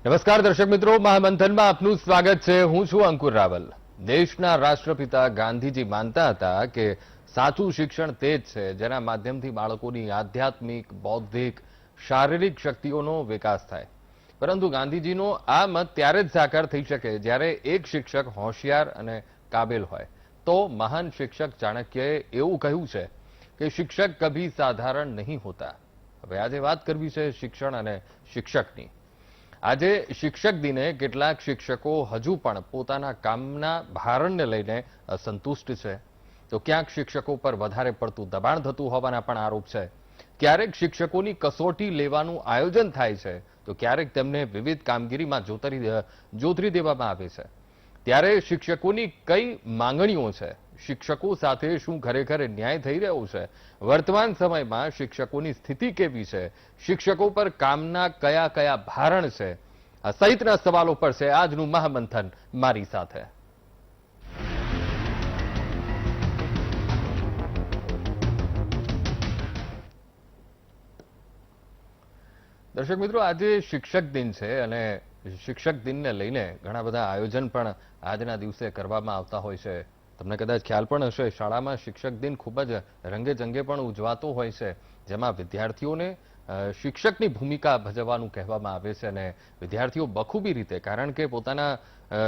નમસ્કાર દર્શક મિત્રો, મહામંથનમાં આપનું સ્વાગત છે। હું છું અંકુર રાવલ। દેશના રાષ્ટ્રપિતા ગાંધીજી માનતા હતા કે સાચું શિક્ષણ તે જ છે જેના માધ્યમથી બાળકોની આધ્યાત્મિક, બૌદ્ધિક, શારીરિક શક્તિઓનો વિકાસ થાય। પરંતુ ગાંધીજીનો આ મત ત્યારે જ સાકાર થઈ શકે જ્યારે એક શિક્ષક હોશિયાર અને કાબિલ હોય। તો મહાન શિક્ષક ચાણક્યએ એવું કહ્યું છે કે શિક્ષક કભી સાધારણ નહીં હોતા। હવે આજે વાત કરવી છે શિક્ષણ અને શિક્ષકની। આજે શિક્ષક દિને કેટલાક શિક્ષકો હજુ પણ પોતાના કામના ભારણને લઈને અસંતુષ્ટ છે। તો ક્યાંક શિક્ષકો પર વધારે પડતું દબાણ થતું હોવાના પણ આરોપ છે। ક્યારેક શિક્ષકોની કસોટી લેવાનું આયોજન થાય છે તો ક્યારેક તેમને વિવિધ કામગીરીમાં જોતરી દેવામાં આવે છે। ત્યારે શિક્ષકોની કઈ માંગણીઓ છે, શિક્ષકો સાથે શું ખરેખર ન્યાય થઈ રહ્યો છે, વર્તમાન સમયમાં શિક્ષકોની સ્થિતિ કેવી છે, શિક્ષકો પર કામના કયા કયા ભારણ છે, આ સહિતના સવાલો પર છે આજનું મહામંથન મારી સાથે। દર્શક મિત્રો, આજે શિક્ષક દિન છે અને શિક્ષક દિનને લઈને ઘણા બધા આયોજન પણ આજના દિવસે કરવામાં આવતા હોય છે। તમને કદાચ ખ્યાલ પણ હશે, શાળામાં શિક્ષક દિન ખૂબ જ રંગે જંગે પણ ઉજવાતો હોય છે, જેમાં વિદ્યાર્થીઓને શિક્ષકની ભૂમિકા ભજવવાનું કહેવામાં આવે છે અને વિદ્યાર્થીઓ બખૂબી રીતે, કારણ કે પોતાના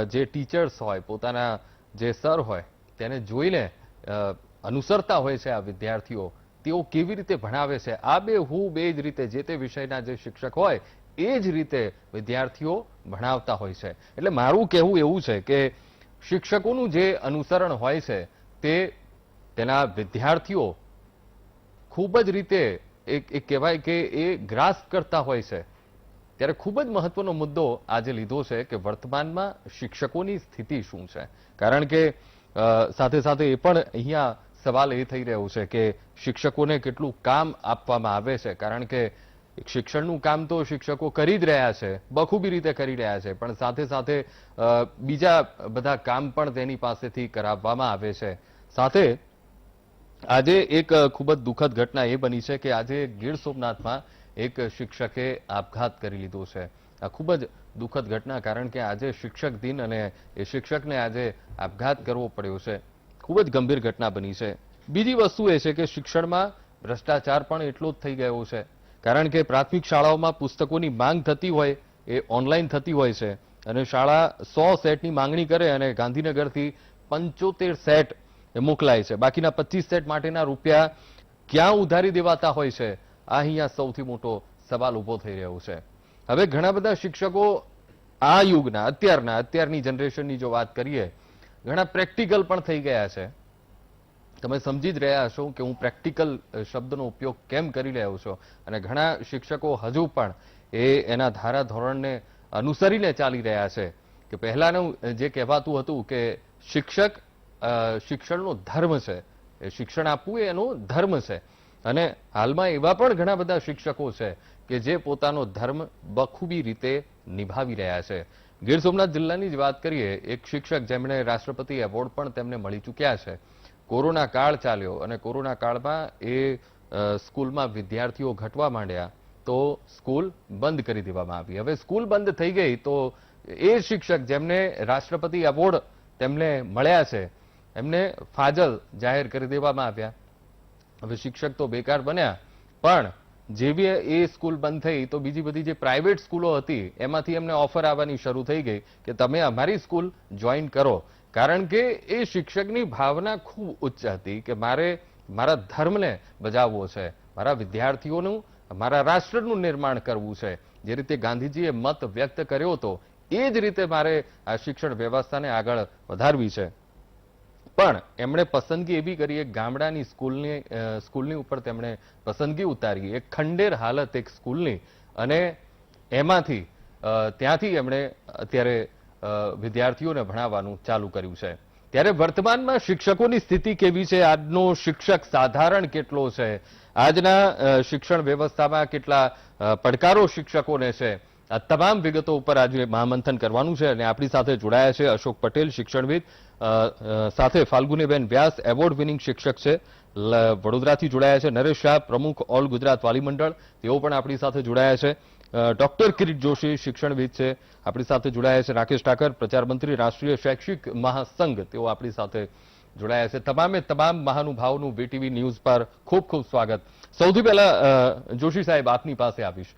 જે ટીચર્સ હોય, પોતાના જે સર હોય તેને જોઈને અનુસરતા હોય છે આ વિદ્યાર્થીઓ। તેઓ કેવી રીતે ભણાવે છે આ બે જ રીતે જે તે વિષયના જે શિક્ષક હોય એ જ રીતે વિદ્યાર્થીઓ ભણાવતા હોય છે। એટલે મારું કહેવું એવું છે કે શિક્ષકોનું જે અનુસરણ હોય છે તે તેના વિદ્યાર્થીઓ ખૂબ જ રીતે એક કહેવાય કે એ ગ્રાસ્પ કરતા હોય છે। ત્યારે ખૂબ જ મહત્વનો મુદ્દો આજે લીધો છે કે વર્તમાનમાં શિક્ષકોની સ્થિતિ શું છે, કારણ કે સાથે સાથે એ પણ અહીંયા સવાલ એ થઈ રહ્યો છે કે શિક્ષકોને કેટલું કામ આપવામાં આવે છે, કારણ કે શિક્ષણનું કામ તો શિક્ષકો કરી જ રહ્યા છે, બખૂબી રીતે કરી રહ્યા છે, પણ સાથે સાથે બીજા બધા કામ પણ તેની પાસેથી કરાવવામાં આવે છે। સાથે આજે એક ખૂબ જ દુઃખદ ઘટના એ બની છે કે આજે ગીર સોમનાથમાં એક શિક્ષકે આપઘાત કરી લીધો છે। આ ખૂબ જ દુઃખદ ઘટના, કારણ કે આજે શિક્ષક દિન અને એ શિક્ષકને આજે આપઘાત કરવો પડ્યો છે। ખૂબ જ ગંભીર ઘટના બની છે। બીજી વસ્તુ એ છે કે શિક્ષણમાં ભ્રષ્ટાચાર પણ એટલો જ થઈ ગયો છે, કારણ કે પ્રાથમિક શાળાઓમાં પુસ્તકોની માંગ થતી હોય એ ઓનલાઈન થતી હોય છે અને શાળા 100 સેટની માંગણી કરે અને ગાંધીનગરથી 75 સેટ મોકલાય છે, બાકીના 25 સેટ માટેના રૂપિયા ક્યાં ઉધારી દેવાતા હોય છે, આ અહીંયા સૌથી મોટો સવાલ ઉભો થઈ રહ્યો છે। હવે ઘણા બધા શિક્ષકો આ યુગના અત્યારની જનરેશનની જો વાત કરીએ, ઘણા પ્રેક્ટિકલ પણ થઈ ગયા છે। તમે સમજી જ રહ્યા હશો કે હું પ્રેક્ટિકલ શબ્દનો ઉપયોગ કેમ કરી રહ્યો છું, અને ઘણા શિક્ષકો હજુ પણ એના ધારા ધોરણને અનુસરીને ચાલી રહ્યા છે કે પહેલાનું જે કહેવાતું હતું કે શિક્ષણનો ધર્મ છે, એ શિક્ષણ આપવું એનો ધર્મ છે, અને હાલમાં એવા પણ ઘણા બધા શિક્ષકો છે કે જે પોતાનો ધર્મ બખૂબી રીતે નિભાવી રહ્યા છે। ગીર સોમનાથ જિલ્લાની જ વાત કરીએ, એક શિક્ષક જેમણે રાષ્ટ્રપતિ એવોર્ડ પણ તેમને મળી ચૂક્યા છે। કોરોના કાળ ચાલ્યો અને કોરોના કાળમાં એ સ્કૂલમાં વિદ્યાર્થીઓ ઘટવા માંડ્યા તો સ્કૂલ બંધ કરી દેવામાં આવી। હવે સ્કૂલ બંધ થઈ ગઈ તો એ શિક્ષક જેમને રાષ્ટ્રપતિ એવોર્ડ તેમને મળ્યા છે એમને ફાજલ જાહેર કરી દેવામાં આવ્યા। હવે શિક્ષક તો બેકાર બન્યા, પણ જેવી એ સ્કૂલ બંધ થઈ તો બીજી બધી જે પ્રાઇવેટ સ્કૂલો હતી એમાંથી એમને ઓફર આવવાની શરૂ થઈ ગઈ કે તમે અમારી સ્કૂલ જોઈન કરો, કારણ કે એ શિક્ષકની ભાવના ખૂબ ઉચ્ચ હતી કે મારે મારા ધર્મને બજાવવો છે, મારા વિદ્યાર્થીઓનું, મારા રાષ્ટ્રનું નિર્માણ કરવું છે। જે રીતે ગાંધીજીએ મત વ્યક્ત કર્યો હતો એ જ રીતે મારે આ શિક્ષણ વ્યવસ્થાને આગળ વધારવી છે। પણ એમણે પસંદગી એવી કરી, એક ગામડાની સ્કૂલની ઉપર તેમણે પસંદગી ઉતારી, એક ખંડેર હાલત એક સ્કૂલની, અને ત્યાંથી એમણે અત્યારે વિદ્યાર્થીઓને ભણાવવાનું ચાલુ કર્યું છે। ત્યારે વર્તમાનમાં શિક્ષકોની સ્થિતિ કેવી છે, આજનો શિક્ષક સાધારણ કેટલો છે, આજના શિક્ષણ વ્યવસ્થામાં કેટલા પડકારો શિક્ષકોને છે, આ તમામ વિગતો ઉપર આજે મહામંથન કરવાનું છે। અને આપણી સાથે જોડાયા છે અશોક પટેલ, શિક્ષણવિદ, સાથે ફાલ્ગુનીબેન વ્યાસ, એવોર્ડ વિનિંગ શિક્ષક છે, વડોદરાથી જોડાયા છે, નરેશ શાહ, પ્રમુખ ઓલ ગુજરાત વાલી મંડળ, તેઓ પણ આપણી સાથે જોડાયા છે। ડોક્ટર કિરીટ જોશી શિક્ષણવિદ છે, આપણી સાથે જોડાયા છે. રાકેશ ઠાકર, પ્રચાર મંત્રી, રાષ્ટ્રીય શૈક્ષિક મહાસંઘ, તેઓ આપણી સાથે જોડાયા છે. તમામે તમામ મહાનુભાવોનું વીટીવી ન્યૂઝ પર ખૂબ ખૂબ સ્વાગત. સૌથી પહેલા જોશી સાહેબ, આપની પાસે આવીશ.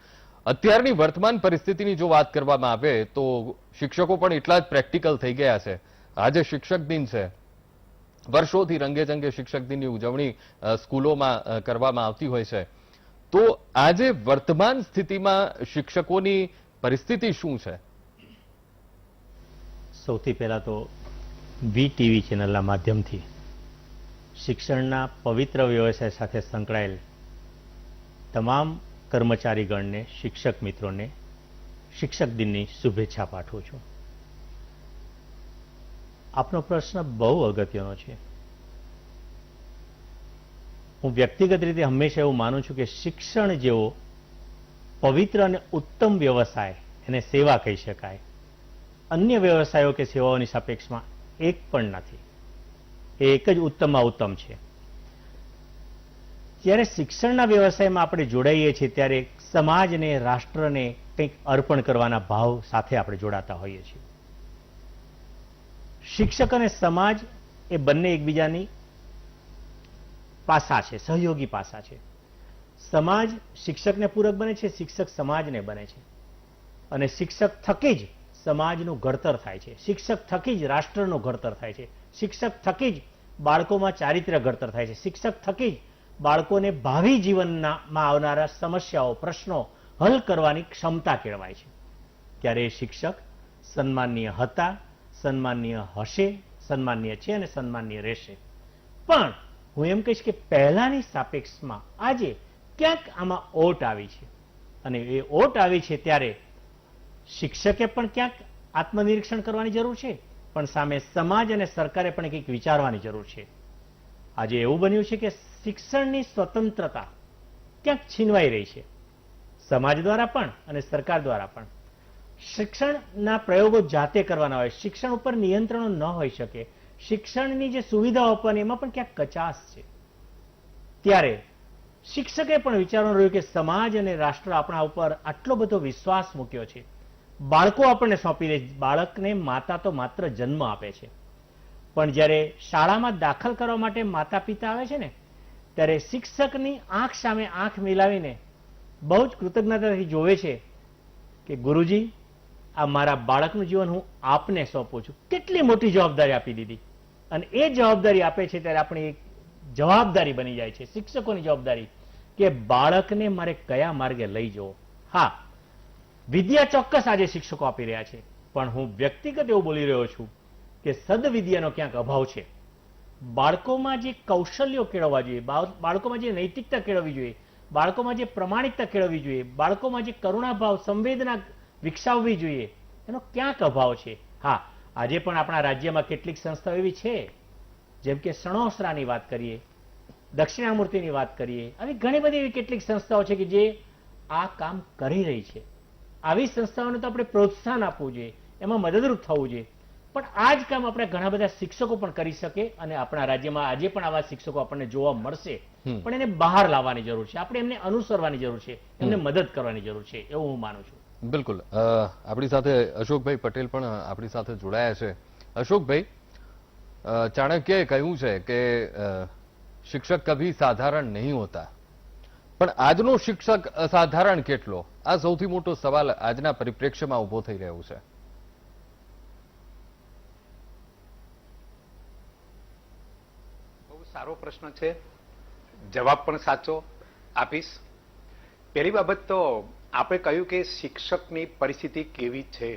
અત્યારની વર્તમાન પરિસ્થિતિની જો વાત કરવામાં આવે તો શિક્ષકો પણ એટલા જ પ્રેક્ટિકલ થઈ ગયા છે. આજે શિક્ષક દિન છે, વર્ષોથી રંગેચંગે શિક્ષક દિનની ઉજવણી સ્કૂલોમાં કરવામાં આવતી હોય છે. તો આજે વર્તમાન સ્થિતિમાં શિક્ષકોની પરિસ્થિતિ શું છે? સૌથી પહેલા તો વીટીવી ચેનલના માધ્યમથી શિક્ષણના પવિત્ર વ્યવસાય સાથે સંકળાયેલ તમામ કર્મચારીગણને, શિક્ષક મિત્રોને શિક્ષક દિનની શુભેચ્છા પાઠવું છું. આપનો પ્રશ્ન બહુ અગત્યનો છે. હું વ્યક્તિગત રીતે હંમેશા એવું માનું છું કે શિક્ષણ જેવો પવિત્ર અને ઉત્તમ વ્યવસાય, એને સેવા કહી શકાય, અન્ય વ્યવસાયો કે સેવાઓની સાપેક્ષમાં એક પણ નથી. એ એક જ ઉત્તમમાં ઉત્તમ છે. જ્યારે શિક્ષણના વ્યવસાયમાં આપણે જોડાઈએ છીએ ત્યારે સમાજને, રાષ્ટ્રને કંઈક અર્પણ કરવાના ભાવ સાથે આપણે જોડાતા હોઈએ છીએ. શિક્ષક અને સમાજ એ બંને એકબીજાની પાસા છે, સહયોગી પાસા છે. સમાજ શિક્ષકને પૂરક બને છે, શિક્ષક સમાજને બને છે, અને શિક્ષક થકી જ સમાજનું ઘડતર થાય છે, શિક્ષક થકી જ રાષ્ટ્રનું ઘડતર થાય છે, શિક્ષક થકી જ બાળકોમાં ચારિત્ર્ય ઘડતર થાય છે, શિક્ષક થકી જ બાળકોને ભાવિ જીવનમાં આવનારા સમસ્યાઓ, પ્રશ્નો હલ કરવાની ક્ષમતા કેળવાય છે. ત્યારે એ શિક્ષક સન્માનીય હતા, સન્માનીય હશે, સન્માનીય છે અને સન્માનીય રહેશે. પણ હું એમ કહીશ કે પહેલાની સાપેક્ષમાં આજે ક્યાંક આમાં ઓટ આવી છે, અને એ ઓટ આવી છે ત્યારે શિક્ષકે પણ ક્યાંક આત્મનિરીક્ષણ કરવાની જરૂર છે, પણ સામે સમાજ અને સરકારે પણ કંઈક વિચારવાની જરૂર છે. આજે એવું બન્યું છે કે શિક્ષણની સ્વતંત્રતા ક્યાંક છીનવાઈ રહી છે, સમાજ દ્વારા પણ અને સરકાર દ્વારા પણ. શિક્ષણના પ્રયોગો જાતે કરવાના હોય, શિક્ષણ ઉપર નિયંત્રણો ન હોઈ શકે, શિક્ષણની જે સુવિધાઓ આપવાની એમાં પણ ક્યાંક કચાશ છે. ત્યારે શિક્ષકે પણ વિચારવાનું રહ્યું કે સમાજ અને રાષ્ટ્ર આપણા ઉપર આટલો બધો વિશ્વાસ મૂક્યો છે, બાળકો આપણને સોંપી દે. બાળકને માતા તો માત્ર જન્મ આપે છે, પણ જ્યારે શાળામાં દાખલ કરવા માટે માતા પિતા આવે છે ને, ત્યારે શિક્ષકની આંખ સામે આંખ મિલાવીને બહુ જ કૃતજ્ઞતાથી જોવે છે કે ગુરુજી, આ મારા બાળકનું જીવન હું આપને સોંપું છું. કેટલી મોટી જવાબદારી આપી દીધી. અને એ જવાબદારી આપે છે ત્યારે આપણી એક જવાબદારી બની જાય છે, શિક્ષકોની જવાબદારી, કે બાળકને મારે કયા માર્ગે લઈ જવો. હા, વિદ્યા ચોક્કસ આજે શિક્ષકો આપી રહ્યા છે, પણ હું વ્યક્તિગત એવું બોલી રહ્યો છું કે સદવિદ્યાનો ક્યાંક અભાવ છે. બાળકોમાં જે કૌશલ્યો કેળવવા જોઈએ, બાળકોમાં જે નૈતિકતા કેળવવી જોઈએ, બાળકોમાં જે પ્રમાણિકતા કેળવવી જોઈએ, બાળકોમાં જે કરુણાભાવ, સંવેદના વિકસાવવી જોઈએ, એનો ક્યાંક અભાવ છે. હા, આજે પણ આપણા રાજ્યમાં કેટલીક સંસ્થાઓ એવી છે, જેમ કે સણોસરાની વાત કરીએ, દક્ષિણામૂર્તિની વાત કરીએ, આવી ઘણી બધી એવી કેટલીક સંસ્થાઓ છે કે જે આ કામ કરી રહી છે. આવી સંસ્થાઓને તો આપણે પ્રોત્સાહન આપવું જોઈએ, એમાં મદદરૂપ થવું જોઈએ. પણ આ જ કામ આપણે ઘણા બધા શિક્ષકો પણ કરી શકે, અને આપણા રાજ્યમાં આજે પણ આવા શિક્ષકો આપણને જોવા મળશે, પણ એને બહાર લાવવાની જરૂર છે. આપણે એમને અનુસરવાની જરૂર છે, એમને મદદ કરવાની જરૂર છે, એવું હું માનું છું. બિલકુલ. આપણી સાથે અશોકભાઈ પટેલ પણ આપણી સાથે જોડાયા છે. અશોકભાઈ, ચાણક્યએ કહ્યું છે કે શિક્ષક કભી સાધારણ નહીં હોતા, પણ આજનો શિક્ષક અસાધારણ કેટલો? આ સૌથી મોટો સવાલ આજના પરિપ્રેક્ષ્યમાં ઉભો થઈ રહ્યો છે. બહુ સારો પ્રશ્ન છે, જવાબ પણ સાચો આપીશ. પહેલી બાબત તો આપણે કહ્યું કે શિક્ષકની પરિસ્થિતિ કેવી છે,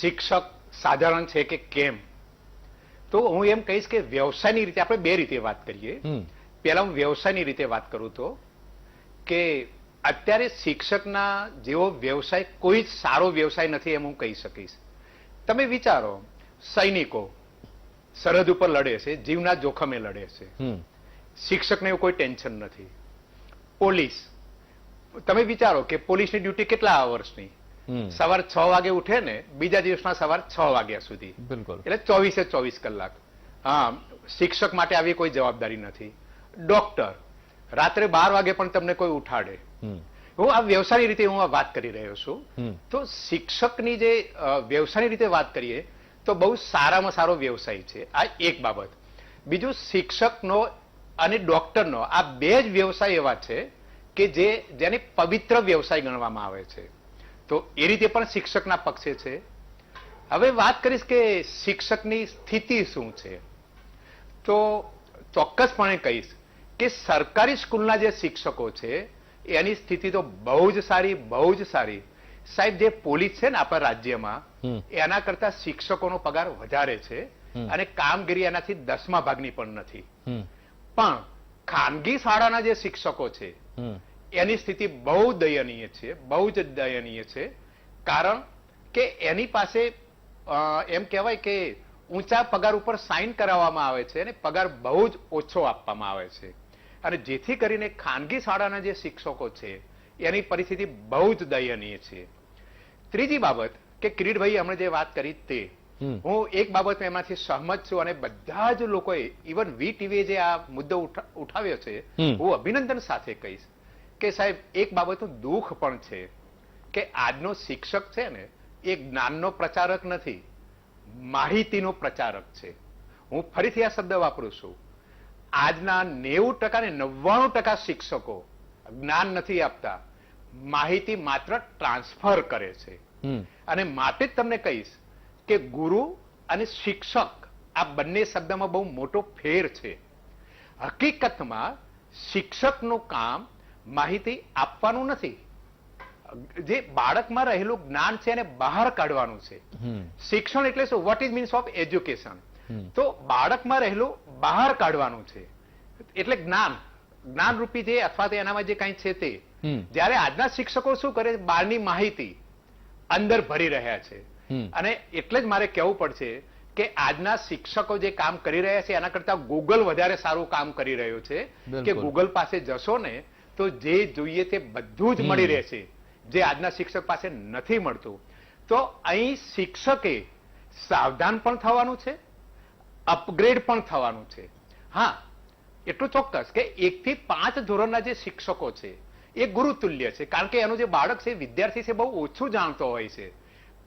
શિક્ષક સાધારણ છે કે કેમ. તો હું એમ કહીશ કે વ્યવસાયની રીતે આપણે બે રીતે વાત કરીએ. પહેલા હું વ્યવસાયની રીતે વાત કરું તો કે અત્યારે શિક્ષકના જેવો વ્યવસાય કોઈ જ સારો વ્યવસાય નથી એમ હું કહી શકીશ. તમે વિચારો, સૈનિકો સરહદ ઉપર લડે છે, જીવના જોખમે લડે છે, શિક્ષકને એવું કોઈ ટેન્શન નથી. પોલીસ, તમે વિચારો કે પોલીસની ડ્યુટી કેટલા વર્ષની? સવાર 6 વાગે ઉઠે ને બીજા દિવસના સવાર 6 વાગ્યા સુધી, એટલે 24 કલાક. હા, શિક્ષક માટે આવી કોઈ જવાબદારી નથી. ડોક્ટર, રાત્રે 12 વાગે પણ તમને કોઈ ઉઠાડે. હું આ વ્યવસાયની રીતે હું આ વાત કરી રહ્યો છું. તો શિક્ષકની જે વ્યવસાયની રીતે વાત કરીએ તો બહુ સારામાં સારો વ્યવસાય છે. આ એક બાબત. બીજું, શિક્ષકનો અને ડોક્ટરનો આ બે જ વ્યવસાય એવા છે કે જેને પવિત્ર વ્યવસાય ગણવામાં આવે છે. તો એ રીતે પણ શિક્ષકના પક્ષે છે. હવે વાત કરીશ કે શિક્ષકની સ્થિતિ શું છે, તો ચોક્કસપણે કહીશ કે સરકારી સ્કૂલના જે શિક્ષકો છે એની સ્થિતિ તો બહુ જ સારી. સાહેબ, જે પોલીસ છે ને આપણા રાજ્યમાં એના કરતા શિક્ષકોનો પગાર વધારે છે અને કામગીરી એનાથી 10મા ભાગની પણ નથી. પણ ખાનગી શાળાના જે શિક્ષકો છે એની સ્થિતિ બહુ દયનીય છે. કારણ કે એની પાસે એમ કહેવાય કે ઊંચા પગાર ઉપર સાઇન કરાવવામાં આવે છે અને પગાર બહુ જ ઓછો આપવામાં આવે છે. અને જેથી કરીને ખાનગી શાળાના જે શિક્ષકો છે એની પરિસ્થિતિ બહુ જ દયનીય છે. ત્રીજી બાબત કે કિરીટભાઈ હમણાં જે વાત કરી તે હું એક બાબત એમાંથી સહમત છું અને બધા જ લોકોએ, ઇવન વીટીવીએ જે આ મુદ્દો ઉઠાવ્યો છે, હું અભિનંદન સાથે કહીશ કે સાહેબ એક બાબતનું દુઃખ પણ છે કે આજનો શિક્ષક છે ને એ જ્ઞાનનો પ્રચારક નથી, માહિતીનો પ્રચારક છે. હું ફરીથી આ શબ્દ વાપરું છું. આજના 90% ને 99% શિક્ષકો જ્ઞાન નથી આપતા, માહિતી માત્ર ટ્રાન્સફર કરે છે. અને માટે જ તમને કહીશ કે ગુરુ અને શિક્ષક આ બંને શબ્દમાં બહુ મોટો ફેર છે. હકીકતમાં શિક્ષકનું કામ માહિતી આપવાનું નથી, જે બાળકમાં રહેલું જ્ઞાન છે એને બહાર કાઢવાનું છે. શિક્ષણ એટલે શું? What is means of education? તો બાળકમાં રહેલું બહાર કાઢવાનું છે. એટલે જ્ઞાન રૂપી જે અથવા તો એનામાં જે કઈ છે તે. જ્યારે આજના શિક્ષકો શું કરે, બહારની માહિતી અંદર ભરી રહ્યા છે. અને એટલે જ મારે કહેવું પડશે કે આજના શિક્ષકો જે કામ કરી રહ્યા છે એના કરતા ગૂગલ વધારે સારું કામ કરી રહ્યો છે. કે ગૂગલ પાસે જશો ને તો જે જોઈએ તે બધું જ મળી રહેશે, જે આજના શિક્ષક પાસે નથી મળતું. તો અહીં શિક્ષકે સાવધાન પણ થવાનું છે, અપગ્રેડ પણ થવાનું છે. હા, એટલું ચોક્કસ કે 1 થી 5 ધોરણના જે શિક્ષકો છે એ ગુરુતુલ્ય છે, કારણ કે એનું જે બાળક છે, વિદ્યાર્થી છે, બહુ ઓછું જાણતો હોય છે.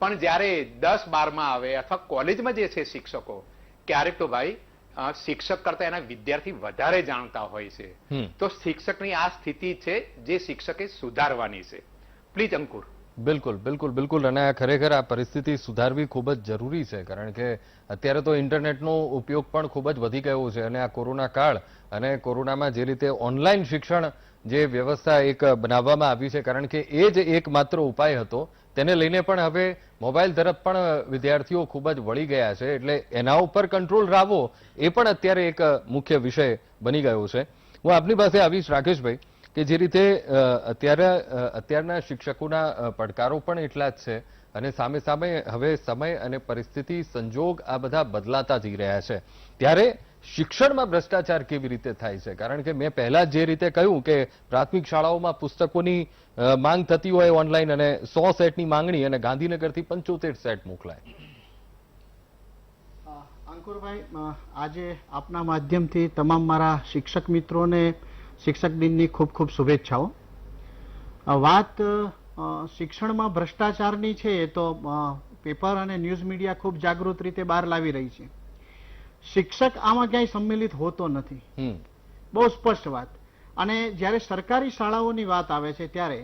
પણ જ્યારે 10-12માં આવે અથવા કોલેજમાં જે છે શિક્ષકો, ક્યારેક તો ભાઈ શિક્ષક કરતા એના વિદ્યાર્થી વધારે જાણતા હોય છે. તો શિક્ષકની આ સ્થિતિ છે જે શિક્ષકે સુધારવાની છે. પ્લીઝ અંકુર. બિલકુલ. અને ખરેખર આ પરિસ્થિતિ સુધારવી ખૂબ જ જરૂરી છે, કારણ કે અત્યારે તો ઇન્ટરનેટનો ઉપયોગ પણ ખૂબ જ વધી ગયો છે. અને આ કોરોના કાળ અને કોરોનામાં જે રીતે ઓનલાઈન શિક્ષણ જે વ્યવસ્થા એક બનાવવામાં આવી છે, કારણ કે એ જ એકમાત્ર ઉપાય હતો, તેને લઈને પણ હવે મોબાઈલ તરફ પણ વિદ્યાર્થીઓ ખૂબ જ વળી ગયા છે. એટલે એના ઉપર કંટ્રોલ લાવવો એ પણ અત્યારે એક મુખ્ય વિષય બની ગયો છે. હું આપની પાસે આવીશ રાકેશભાઈ કે જે રીતે અત્યારના શિક્ષકોના પડકારો પણ એટલા જ છે અને સામે હવે સમય અને પરિસ્થિતિ, સંજોગ આ બધા બદલાતા જઈ રહ્યા છે. ત્યારે શિક્ષણમાં ભ્રષ્ટાચાર કેવી રીતે થાય છે? કારણ કે મેં પહેલા જે રીતે કહ્યું કે પ્રાથમિક શાળાઓમાં પુસ્તકોની માંગ થતી હોય ઓનલાઈન અને 100 સેટની માંગણી અને ગાંધીનગરથી 75 સેટ મોકલાય. અંકુરભાઈ, આજે આપના માધ્યમથી તમામ મારા શિક્ષક મિત્રોને શિક્ષક દિનની ખૂબ ખૂબ શુભેચ્છાઓ. વાત શિક્ષણમાં ભ્રષ્ટાચારની છે એ તો પેપર અને ન્યૂઝ મીડિયા ખૂબ જાગૃત રીતે બહાર લાવી રહી છે. શિક્ષક આમાં ક્યાંય સંમિલિત હોતો નથી, બહુ સ્પષ્ટ વાત. અને જ્યારે સરકારી શાળાઓની વાત આવે છે ત્યારે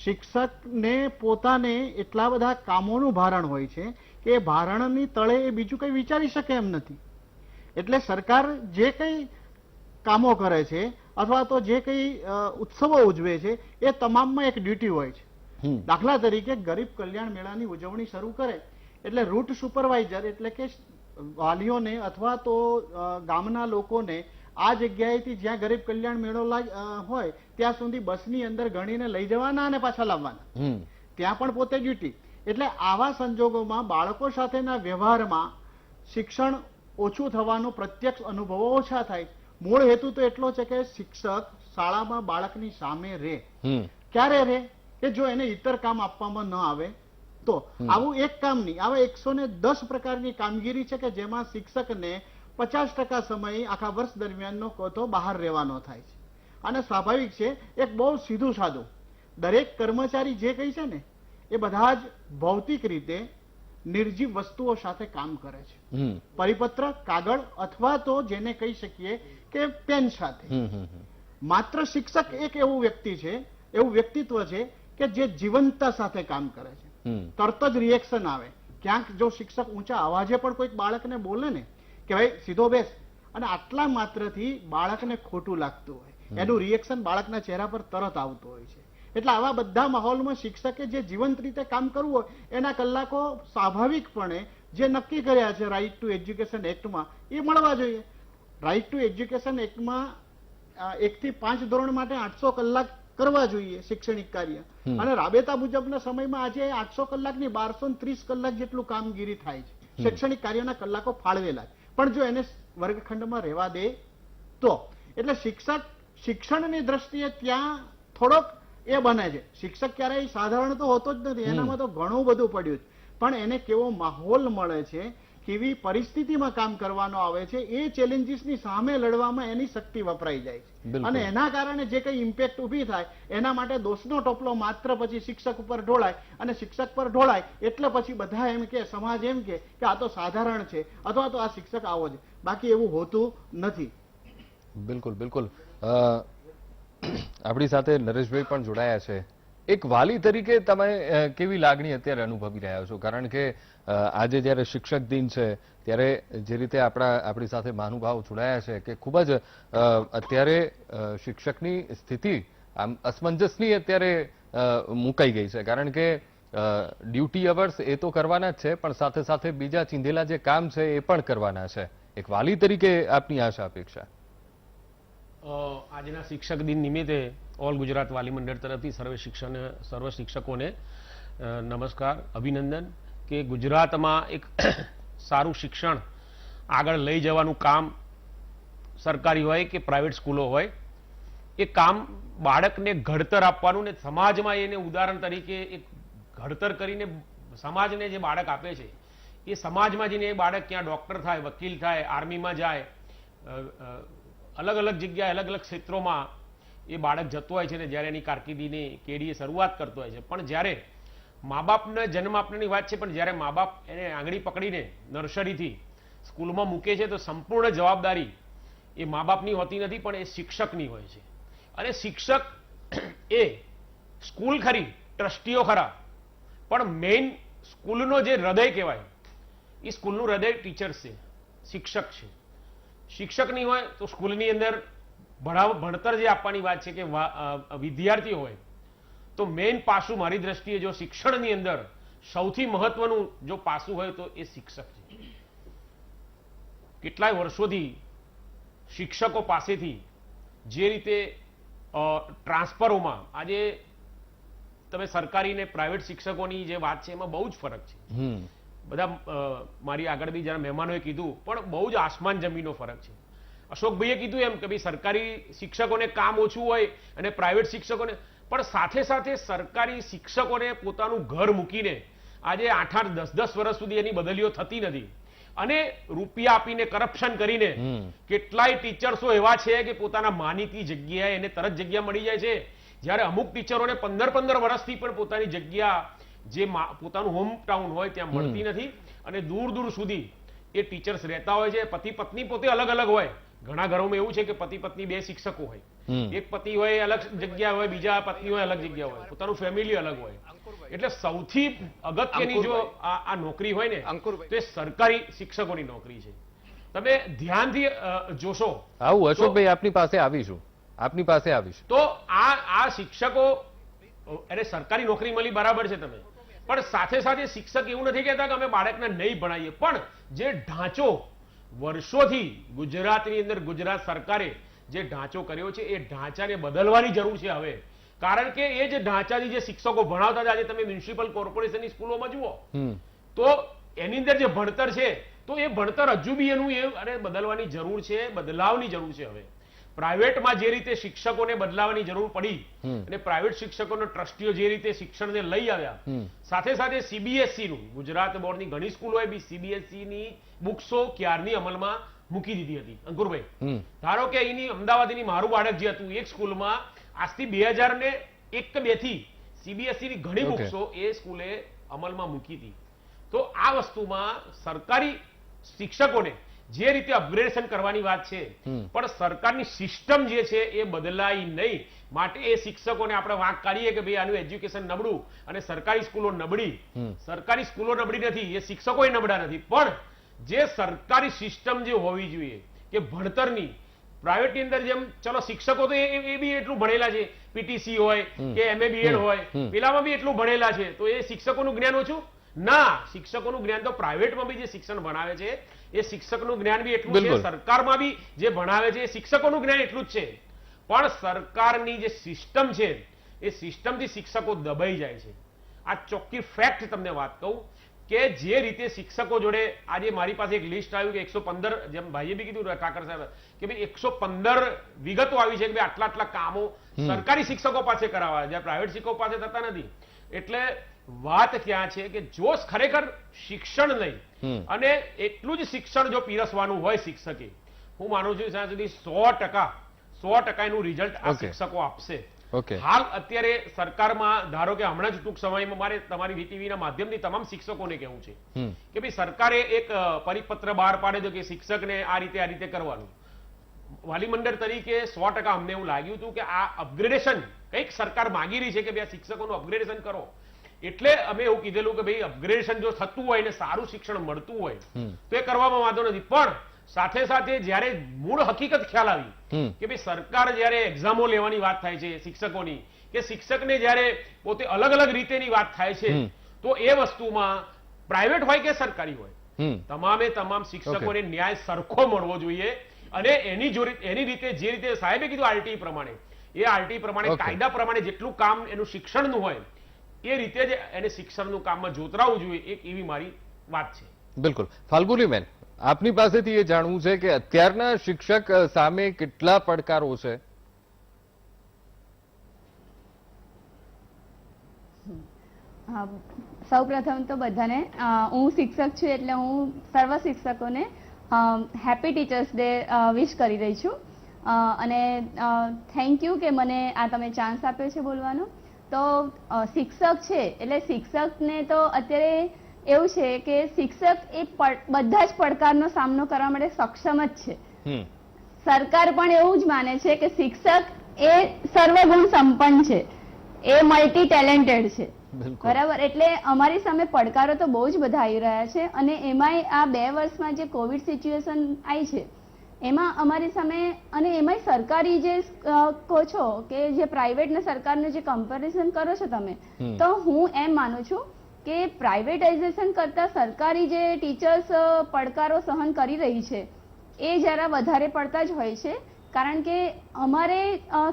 શિક્ષકને પોતાને એટલા બધા કામોનું ભારણ હોય છે કે એ ભારણની તળે એ બીજું કંઈ વિચારી શકે એમ નથી. એટલે સરકાર જે કંઈ કામો કરે છે અથવા તો જે કંઈ ઉત્સવો ઉજવે છે એ તમામમાં એક ડ્યુટી હોય છે. દાખલા તરીકે ગરીબ કલ્યાણ મેળાની ઉજવણી શરૂ કરે એટલે રૂટ સુપરવાઇઝર એટલે કે વાલીઓને અથવા તો ગામના લોકોને આ જગ્યાએથી જ્યાં ગરીબ કલ્યાણ મેળો હોય ત્યાં સુધી બસની અંદર ગણીને લઈ જવાના અને પાછા લાવવાના, ત્યાં પણ પોતે ડ્યુટી. એટલે આવા સંજોગોમાં બાળકો સાથેના વ્યવહારમાં શિક્ષણ ઓછું થવાનો પ્રત્યક્ષ અનુભવો ઓછા થાય. મૂળ હેતુ તો એટલો છે કે શિક્ષક શાળામાં બાળકની સામે રહે. ક્યારે રહે? કે જો એને ઇતર કામ આપવામાં ન આવે તો. આવું એક કામ નહીં, આવા 110 પ્રકારની કામગીરી છે કે જેમાં શિક્ષકને 50% સમય આખા વર્ષ દરમિયાનનો તો બહાર રહેવાનો થાય છે. અને સ્વાભાવિક છે, એક બહુ સીધું સાધું દરેક કર્મચારી જે કહી છે ને એ બધા જ ભૌતિક રીતે નિર્જીવ વસ્તુઓ સાથે કામ કરે છે, પરિપત્ર, કાગળ અથવા તો જેને કહી શકીએ કે પેન સાથે. માત્ર શિક્ષક એક એવું વ્યક્તિ છે, એવું વ્યક્તિત્વ છે કે જે જીવંતતા સાથે કામ કરે છે. તરત જ રિએક્શન આવે. ક્યાંક જો શિક્ષક ઊંચા અવાજે પણ કોઈક બાળકને બોલે ને કે ભાઈ સીધો બેસ, અને આટલા માત્રથી બાળકને ખોટું લાગતું હોય, એનું રિએક્શન બાળકના ચહેરા પર તરત આવતું હોય છે. એટલે આવા બધા માહોલમાં શિક્ષકે જે જીવંત રીતે કામ કરવું હોય એના કલાકો સ્વાભાવિકપણે જે નક્કી કર્યા છે રાઇટ ટુ એજ્યુકેશન એક્ટમાં એ મળવા જોઈએ. રાઇટ ટુ એજ્યુકેશન એક્ટમાં 1 થી 5 ધોરણ માટે 800 કલાક કરવા જોઈએ શૈક્ષણિક કાર્ય, અને રાબેતા મુજબના સમયમાં આજે 800 કલાકની 1230 કલાક જેટલું કામગીરી થાય છે. શૈક્ષણિક કાર્યના કલાકો ફાળવેલા છે, પણ જો એને વર્ગખંડમાં રહેવા દે તો. એટલે શિક્ષણની દ્રષ્ટિએ ત્યાં થોડોક એ બને છે. શિક્ષક ક્યારેય સાધારણ તો હોતો જ નથી, એનામાં તો ઘણું બધું પડ્યું છે, પણ એને કેવો માહોલ મળે છે, કેવી પરિસ્થિતિમાં કામ કરવાનો આવે છે, એ ચેલેન્જીસની સામે લડવામાં એની શક્તિ વપરાઈ જાય છે. અને એના કારણે જે કઈ ઇમ્પેક્ટ ઊભી થાય એના માટે દોષનો ટોપલો માત્ર પછી શિક્ષક ઉપર ઢોળાય, અને શિક્ષક પર ઢોળાય એટલે પછી બધા એમ કે, સમાજ એમ કે આ તો સાધારણ છે અથવા તો આ શિક્ષક આવો છે. બાકી એવું હોતું નથી. બિલકુલ બિલકુલ. આપણી સાથે નરેશભાઈ પણ જોડાયા છે. એક વાલી તરીકે તમે કેવી લાગણી અત્યારે અનુભવી રહ્યા છો? કારણ કે આજે જ્યારે શિક્ષક દિન છે ત્યારે જે રીતે આપણી સાથે મહાનુભાવ જોડાયા છે કે ખૂબ જ અત્યારે શિક્ષકની સ્થિતિ આમ અસમંજસની અત્યારે મુકાઈ ગઈ છે. કારણ કે ડ્યુટી અવર્સ એ તો કરવાના જ છે, પણ સાથે સાથે બીજા ચીંધેલા જે કામ છે એ પણ કરવાના છે. એક વાલી તરીકે આપની આશા અપેક્ષા. આજના શિક્ષક દિન નિમિત્તે ઓલ ગુજરાત વાલી મંડળ તરફથી સર્વ શિક્ષકોને નમસ્કાર, અભિનંદન કે ગુજરાતમાં એક સારું શિક્ષણ આગળ લઈ જવાનું કામ સરકારી હોય કે પ્રાઇવેટ સ્કૂલો હોય, એ કામ બાળકને ઘડતર આપવાનું ને સમાજમાં એને ઉદાહરણ તરીકે એક ઘડતર કરીને સમાજને જે બાળક આપે છે એ સમાજમાં જઈને એ બાળક ક્યાં ડોક્ટર થાય, વકીલ થાય, આર્મીમાં જાય, અલગ અલગ જગ્યાએ અલગ અલગ ક્ષેત્રોમાં એ બાળક જતો હોય છે ને જ્યારે એની કારકિર્દીની કેડીએ શરૂઆત કરતો હોય છે. પણ જ્યારે મા બાપને જન્મ આપવાની વાત છે, પણ જ્યારે મા બાપ એને આંગળી પકડીને નર્સરીથી સ્કૂલમાં મૂકે છે તો સંપૂર્ણ જવાબદારી એ મા બાપની હોતી નથી, પણ એ શિક્ષકની હોય છે. અને શિક્ષક એ સ્કૂલ ખરી, ટ્રસ્ટીઓ ખરા, પણ મેઇન સ્કૂલનો જે હૃદય કહેવાય એ સ્કૂલનું હૃદય ટીચર્સ છે, શિક્ષક છે. શિક્ષક નહીં હોય તો સ્કૂલની અંદર ભણતર જે આપવાની વાત છે કે વિદ્યાર્થી હોય તો મેઇન પાસું મારી દ્રષ્ટિએ જો શિક્ષણની અંદર સૌથી મહત્વનું જો પાસું હોય તો એ શિક્ષક છે. કેટલાય વર્ષોથી શિક્ષકો પાસેથી જે રીતે ટ્રાન્સફરોમાં આજે તમે સરકારી ને પ્રાઇવેટ શિક્ષકોની જે વાત છે એમાં બહુ જ ફરક છે. બધા મારી આગળ બી જરા મહેમાનોએ કીધું, પણ બહુ જ આસમાન જમીનનો ફરક છે. અશોકભાઈએ કીધું એમ કે ભાઈ સરકારી શિક્ષકોને કામ ઓછું હોય અને પ્રાઇવેટ શિક્ષકોને, પણ સાથે સાથે સરકારી શિક્ષકોને પોતાનું ઘર મૂકીને આજે 8-10 વર્ષ સુધી એની બદલીઓ થતી નથી, અને રૂપિયા આપીને કરપ્શન કરીને કેટલાય ટીચર્સો એવા છે કે પોતાના માનીતી જગ્યાએ એને તરત જગ્યા મળી જાય છે, જ્યારે અમુક ટીચરોને 15 વર્ષથી પણ પોતાની જગ્યા જે પોતાનું હોમ ટાઉન હોય ત્યાં મળતી નથી, અને દૂર દૂર સુધી એ ટીચર્સ રહેતા હોય છે. પતિ પત્ની પોતે અલગ અલગ હોય. ઘણા ઘરોમાં એવું છે કે પતિ પત્ની 2 શિક્ષકો હોય, એક પતિ હોય અલગ જગ્યા હોય, બીજા પત્ની હોય અલગ જગ્યા હોય, પોતાનું ફેમિલી અલગ હોય. એટલે સૌથી અગત્યની જો આ નોકરી હોય ને તો એ સરકારી શિક્ષકોની નોકરી છે. તમે ધ્યાનથી જોશો. આવું અશોકભાઈ આપની પાસે આવીશું તો આ શિક્ષકો અરે સરકારી નોકરી મળી બરાબર છે તમે, પણ સાથે સાથે શિક્ષક એવું નથી કહેતા કે અમે બાળકને નહીં ભણાવીએ, પણ જે ઢાંચો વર્ષોથી ગુજરાતની અંદર ગુજરાત સરકારે જે ઢાંચો કર્યો છે એ ઢાંચાને બદલવાની જરૂર છે હવે. કારણ કે એ જે ઢાંચાથી જે શિક્ષકો ભણાવતા હતા આજે તમે મ્યુનિસિપલ કોર્પોરેશનની સ્કૂલોમાં જુઓ તો એની અંદર જે ભણતર છે તો એ ભણતર હજુ બી એનું બદલવાની જરૂર છે, બદલાવની જરૂર છે. હવે પ્રાઇવેટમાં જે રીતે શિક્ષકોને બદલાવાની જરૂર પડી અને પ્રાઇવેટ શિક્ષકોનો ટ્રસ્ટીઓ જે રીતે શિક્ષણને લઈ આવ્યા, સાથે સાથે સીબીએસઈ નું ગુજરાત બોર્ડની ઘણી સ્કૂલોએ બી સીબીએસઈ ની બુક્સો ક્યારની અમલમાં મૂકી દીધી હતી. અંકુરભાઈ ધારો કે અહીંની અમદાવાદની મારું બાળક જે હતું એક સ્કૂલમાં આજથી 1 કે 2 થી સીબીએસઈ ની ઘણી Okay. બુક્સો એ સ્કૂલે અમલમાં મૂકી હતી. તો આ વસ્તુમાં સરકારી શિક્ષકોને જે રીતે અપગ્રેડેશન કરવાની વાત છે, પણ સરકારની સિસ્ટમ જે છે એ બદલાઈ નહીં. માટે એ શિક્ષકોને આપણે વાંક કાઢીએ કે ભાઈ આનું એજ્યુકેશન નબળું અને સરકારી સ્કૂલો નબળી. સરકારી સ્કૂલો નબળી નથી, એ શિક્ષકો નબળા નથી, પણ જે સરકારી સિસ્ટમ જે હોવી જોઈએ કે ભણતરની, પ્રાઇવેટની અંદર જેમ ચલો શિક્ષકો તો એ બી એટલું ભણેલા છે, પીટીસી હોય કે એમએ બીએડ હોય, પેલામાં બી એટલું ભણેલા છે, તો એ શિક્ષકોનું જ્ઞાન ઓછું ના. શિક્ષકોનું જ્ઞાન તો પ્રાઇવેટમાં બી જે શિક્ષણ ભણાવે છે એ શિક્ષકનું જ્ઞાન બી એટલું છે, બિલકુલ. સરકારમાં બી જે ભણાવે છે એ શિક્ષકોનું જ્ઞાન એટલું જ છે. પણ સરકારની જે સિસ્ટમ છે એ સિસ્ટમથી શિક્ષકો દબાઈ જાય છે. આ ચોખ્ખી ફેક્ટ તમને વાત કહું કે જે રીતે શિક્ષકો જોડે આજે મારી પાસે એક લિસ્ટ આવ્યું કે 115, જેમ ભાઈએ બી કીધું ઠાકર સાહેબ કે ભાઈ 115 વિગતો આવી છે કે ભાઈ આટલા આટલા કામો સરકારી શિક્ષકો પાસે કરાવવા, જ્યાં પ્રાઇવેટ શિક્ષકો પાસે થતા નથી. એટલે વાત ક્યાં છે કે જો ખરેખર શિક્ષણ નહીં અને એટલું જ શિક્ષણ જો પીરસવાનું હોય શિક્ષકે, હું માનું છું ત્યાં સુધી 100% એનું રિઝલ્ટ આ Okay. શિક્ષકો આપશે. Okay. હાલ અત્યારે સરકારમાં ધારો કે હમણાં જ ટૂંક સમયમાં મારે તમારી વીટીવીના માધ્યમથી તમામ શિક્ષકોને કહેવું છે કે ભાઈ સરકારે એક પરિપત્ર બહાર પાડ્યો કે શિક્ષકને આ રીતે કરવાનું. વાલી મંડળ તરીકે 100% અમને એવું લાગ્યું હતું કે આ અપગ્રેડેશન કંઈક સરકાર માંગી રહી છે કે ભાઈ આ શિક્ષકોનું અપગ્રેડેશન કરો. એટલે અમે એવું કીધેલું કે ભાઈ અપગ્રેડેશન જો થતું હોય ને સારું શિક્ષણ મળતું હોય તો એ કરવામાં વાંધો નથી. પણ સાથે સાથે જ્યારે મૂળ હકીકત ખ્યાલ આવી કે ભાઈ સરકાર જ્યારે એક્ઝામો લેવાની વાત થાય છે શિક્ષકોની, કે શિક્ષકને જ્યારે પોતે અલગ અલગ રીતેની વાત થાય છે, તો એ વસ્તુમાં પ્રાઇવેટ હોય કે સરકારી હોય તમામે તમામ શિક્ષકોને ન્યાય સરખો મળવો જોઈએ. અને એની રીતે જે રીતે સાહેબે કીધું આરટી પ્રમાણે, એ આરટી પ્રમાણે કાયદા પ્રમાણે જેટલું કામ એનું શિક્ષણનું હોય એ રીતે જ એને શિક્ષણનું કામમાં જોતરાવવું જોઈએ. એક એવી મારી વાત છે. બિલકુલ. ફાલ્ગુનીબેન, આપની પાસેથી એ જાણવું છે કે અત્યારના શિક્ષક સામે કેટલા પડકારો છે? સૌ પ્રથમ તો બધાને હું શિક્ષક છું એટલે હું સર્વ શિક્ષકોને હેપી ટીચર્સ ડે વિશ કરી રહી છું. અને થેન્ક યુ કે મને આ તમે ચાન્સ આપ્યો છે બોલવાનો. તો શિક્ષક છે એટલે શિક્ષકને તો અત્યારે એવું છે કે શિક્ષક એ બધા જ પડકારનો સામનો કરવા માટે સક્ષમ જ છે. સરકાર પણ એવું જ માને છે કે શિક્ષક એ સર્વગુણ સંપન્ન છે, એ મલ્ટી ટેલેન્ટેડ છે. બરાબર. એટલે અમારી સામે પડકારો તો બહુ જ બધા આવી રહ્યા છે. અને એમાંય આ 2 વર્ષમાં જે કોવિડ સિચ્યુએશન આવી છે એમાં અમારી સામે, અને એમાંય સરકારી જે કહો છો કે જે પ્રાઇવેટ ને સરકારનું જે કમ્પેરિઝન કરો છો તમે, તો હું એમ માનું છું કે પ્રાઇવેટાઇઝેશન કરતા સરકારી જે ટીચર્સ પડકારો સહન કરી રહી છે એ જરા વધારે પડતા જ હોય છે. કારણ કે અમારે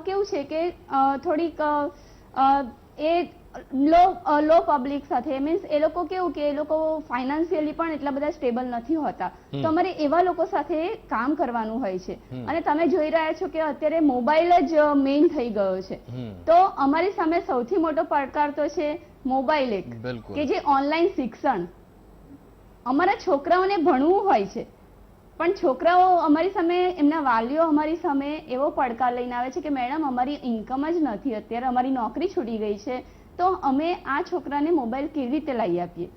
કેવું છે કે થોડીક એ લો પબ્લિક સાથે, મીન્સ એ લોકો કેવું કે એ લોકો ફાઇનાન્શિયલી પણ એટલા બધા સ્ટેબલ નથી હોતા, તો અમારે એવા લોકો સાથે કામ કરવાનું હોય છે. અને તમે જોઈ રહ્યા છો કે અત્યારે મોબાઈલ જ મેઇન થઈ ગયો છે. તો અમારી સામે સૌથી મોટો પડકાર તો છે મોબાઈલ એક, કે જે ઓનલાઈન શિક્ષણ. અમારા છોકરાઓને ભણવું હોય છે પણ છોકરાઓ અમારી સામે, એમના વાલીઓ અમારી સામે એવો પડકાર લઈને આવે છે કે મેડમ અમારી ઇન્કમ જ નથી, અત્યારે અમારી નોકરી છૂટી ગઈ છે, તો અમે આ છોકરાને મોબાઈલ કેવી રીતે લઈ આપીએ.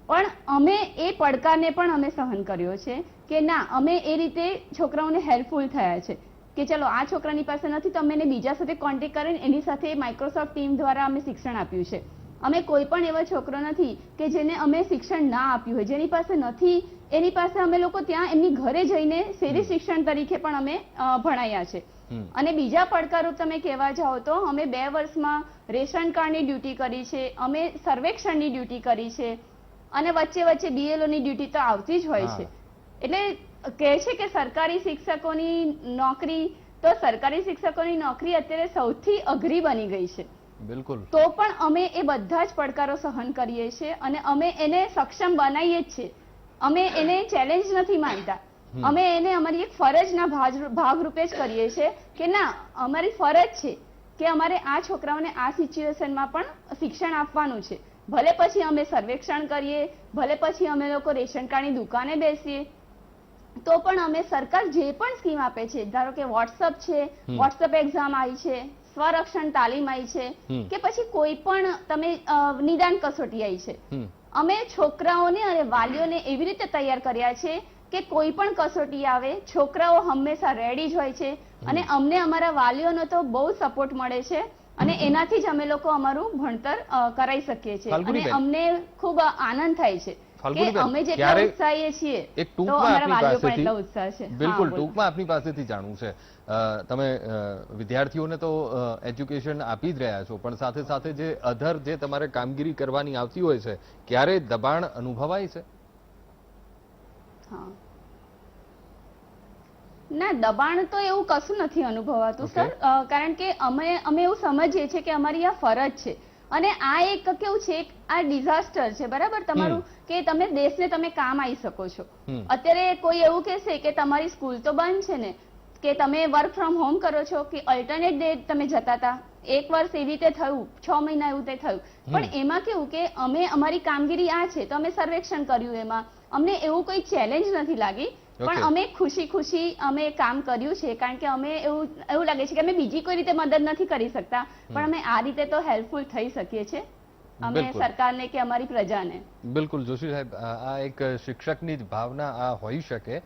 પણ અમે એ પડકારને પણ અમે સહન કર્યો છે કે ના, અમે એ રીતે છોકરાઓને હેલ્પફુલ થયા છે કે ચલો આ છોકરાની પાસે નથી તો અમે એને બીજા સાથે કોન્ટેક્ટ કરીને એની સાથે માઇક્રોસોફ્ટ ટીમ દ્વારા અમે શિક્ષણ આપ્યું છે. અમે કોઈ પણ એવો છોકરો નથી કે જેને અમે શિક્ષણ ના આપ્યું હોય, જેની પાસે નથી એની પાસે અમે લોકો ત્યાં એમની ઘરે જઈને શેરી શિક્ષણ તરીકે પણ અમે ભણાયા છે. અને બીજા પડકારો તમે કહેવા જાઓ તો અમે 2 વર્ષમાં રેશન કાર્ડની ડ્યુટી કરી છે, અમે સર્વેક્ષણની ડ્યુટી કરી છે, અને વચ્ચે વચ્ચે બીએલઓની ડ્યુટી તો આવતી જ હોય છે. એટલે કહે છે કે સરકારી શિક્ષકોની નોકરી, તો સરકારી શિક્ષકોની નોકરી અત્યારે સૌથી અઘરી બની ગઈ છે. બિલકુલ. તો પણ અમે એ બધા જ પડકારો સહન કરીએ છીએ અને અમે એને સક્ષમ બનાવીએ જ છીએ. અમે એને ચેલેન્જ નથી માનતા, અમે એને અમારી એક ફરજના ભાગરૂપે જ કરીએ છીએ કે ના, અમારી ફરજ છે કે અમારે આ છોકરાઓને આ સિચ્યુએશનમાં પણ શિક્ષણ આપવાનું છે. ભલે પછી અમે સર્વેક્ષણ કરીએ, ભલે પછી અમે લોકો રેશન કાર્ડની દુકાને બેસીએ, તો પણ અમે સરકાર જે પણ સ્કીમ આપે છે, ધારો કે વોટ્સઅપ છે, વોટ્સઅપ એક્ઝામ આવી છે, સ્વરક્ષણ તાલીમ આવી છે હમ. કે પછી કોઈ પણ તમે નિદાન કસોટી આવી છે, હમ. અમે છોકરાઓને અને વાલીઓને એવી રીતે તૈયાર કર્યા છે કે કોઈ પણ કસોટી આવે છોકરાઓ હંમેશા રેડી જ હોય છે, અને અમને અમારા વાલીઓનો તો બહુ સપોર્ટ મળે છે, અને એનાથી જ અમે લોકો અમારું ભણતર કરાવી શકીએ છીએ, અને ફાલ્ગુનીબેન. અમને ખૂબ આનંદ થાય છે કે ફાલ્ગુનીબેન, અમે જેટલા ક્યારે ઉત્સાહીએ છીએ એક તો ટૂંકમાં અમારા આપની વાલીઓ પણ પાસેથી એટલા ઉત્સાહ છે. હા, બિલકુલ બોલો. ટૂંકમાં આપની પાસેથી જાણવું છે. તમે વિદ્યાર્થીઓને તો એજ્યુકેશન આપી જ રહ્યા છો, પણ સાથે સાથે જે અધર જે તમારે કામગીરી કરવાની આવતી હોય છે, ક્યારે દબાણ અનુભવાય છે? હા. ના, દબાણ તો એવું કશું નથી અનુભવાતું Okay. સર, કારણ કે અમે એવું સમજીએ છીએ કે અમારી આ ફરજ છે, અને આ એક કેવું છે, એક આ ડિઝાસ્ટર છે, બરાબર, તમારું કે તમે દેશને તમે કામ આવી શકો છો. હમ. અત્યારે કોઈ એવું કહેશે કે તમારી સ્કૂલ તો બંધ છે ને, કે તમે વર્ક ફ્રોમ હોમ કરો છો, કે અલ્ટરનેટ ડે તમે જતા હતા, એક વર્ષ એવી રીતે થયું, 6 મહિના એવું તે થયું, પણ એમાં કેવું કે અમે અમારી કામગીરી આ છે તો અમે સર્વેક્ષણ કર્યું, એમાં અમને એવું કોઈ ચેલેન્જ નથી લાગી, Okay. પણ અમે ખુશી અમે કામ કર્યું છે, કારણ કે અમે એવું લાગે છે કે અમે બીજી કોઈ રીતે મદદ નથી કરી શકતા, પણ અમે આ રીતે તો હેલ્પફુલ થઈ શકીએ છીએ, અમે બિલકુલ. સરકારને કે અમારી પ્રજાને. બિલકુલ જોશી સાહેબ, આ એક શિક્ષકની જ ભાવના આ હોઈ શકે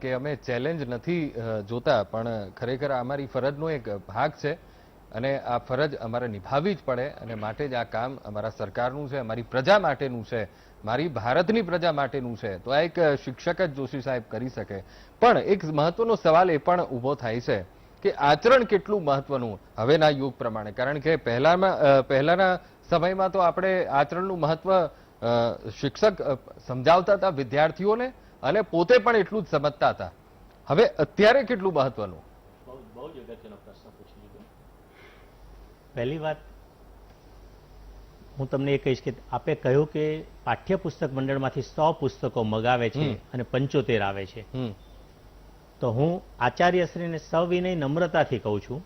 કે અમે ચેલેન્જ નથી જોતા, પણ ખરેખર અમારી ફરજનો એક ભાગ છે, અને આ ફરજ અમારે નિભાવવી જ પડે, અને માટે જ આ કામ અમારા સરકારનું છે, અમારી પ્રજા માટેનું છે, મારી ભારતની પ્રજા માટેનું છે. તો આ એક શિક્ષક જ જોશી સાહેબ કરી શકે. પણ એક મહત્વનો સવાલ એ પણ ઊભો થાય છે કે આચરણ કેટલું મહત્વનું હવેના યુગ પ્રમાણે, કારણ કે પહેલાના સમયમાં તો આપણે આચરણનું મહત્વ શિક્ષક સમજાવતા હતા વિદ્યાર્થીઓને, અને પોતે પણ એટલું જ સમજતા હતા. હવે અત્યારે કેટલું મહત્વનું? બહુ જ અગત્યનો પ્રશ્ન પૂછી લીધો. પહેલી વાત હું તમને એ કહીશ કે આપે કહ્યું કે પાઠ્યપુસ્તક મંડળમાંથી 100 પુસ્તકો મગાવે છે અને 75 આવે છે, તો હું આચાર્યશ્રીને સવિનય નમ્રતાથી કહું છું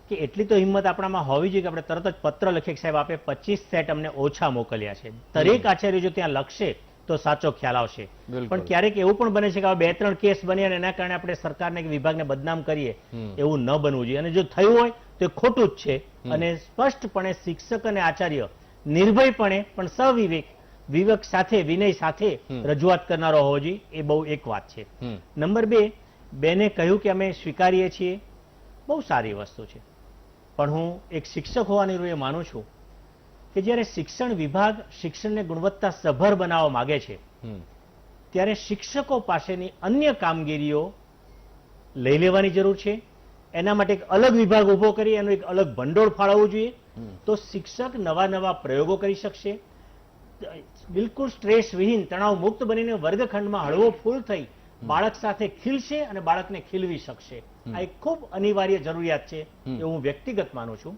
કે એટલી તો હિંમત આપણામાં હોવી જોઈએ કે આપણે તરત જ પત્ર લખીએ કે સાહેબ આપે 25 સેટ અમને ઓછા મોકલ્યા છે. દરેક આચાર્ય જો ત્યાં લખશે તો સાચો ખ્યાલ આવશે. બિલકુલ. પણ ક્યારેક એવું પણ બને છે કે આવા 2-3 કેસ બન્યા અને એના કારણે આપણે સરકારને કે વિભાગને બદનામ કરીએ, એવું ન બનવું જોઈએ, અને જો થયું હોય તો એ ખોટું જ છે. અને સ્પષ્ટપણે શિક્ષક અને આચાર્ય નિર્ભયપણે પણ વિવેક સાથે, વિનય સાથે રજૂઆત કરનારો હોવો જોઈએ, એ બહુ એક વાત છે. નંબર 2, બેને કહ્યું કે અમે સ્વીકારીએ છીએ, બહુ સારી વસ્તુ છે, પણ હું એક શિક્ષક હોવાની રૂએ માનું છું કે જ્યારે શિક્ષણ વિભાગ શિક્ષણને ગુણવત્તા સભર બનાવવા માંગે છે, ત્યારે શિક્ષકો પાસેની અન્ય કામગીરીઓ લઈ લેવાની જરૂર છે. એના માટે એક અલગ વિભાગ ઉભો કરી એનું એક અલગ ભંડોળ ફાળવવું જોઈએ, તો શિક્ષક નવા પ્રયોગો કરી શકશે, બિલકુલ સ્ટ્રેસ વિહીન, તણાવ મુક્ત બનીને વર્ગખંડમાં હળવો ફૂલ થઈ બાળક સાથે ખીલશે અને બાળકને ખીલવી શકશે. આ એક ખૂબ અનિવાર્ય જરૂરિયાત છે, એ હું વ્યક્તિગત માનું છું.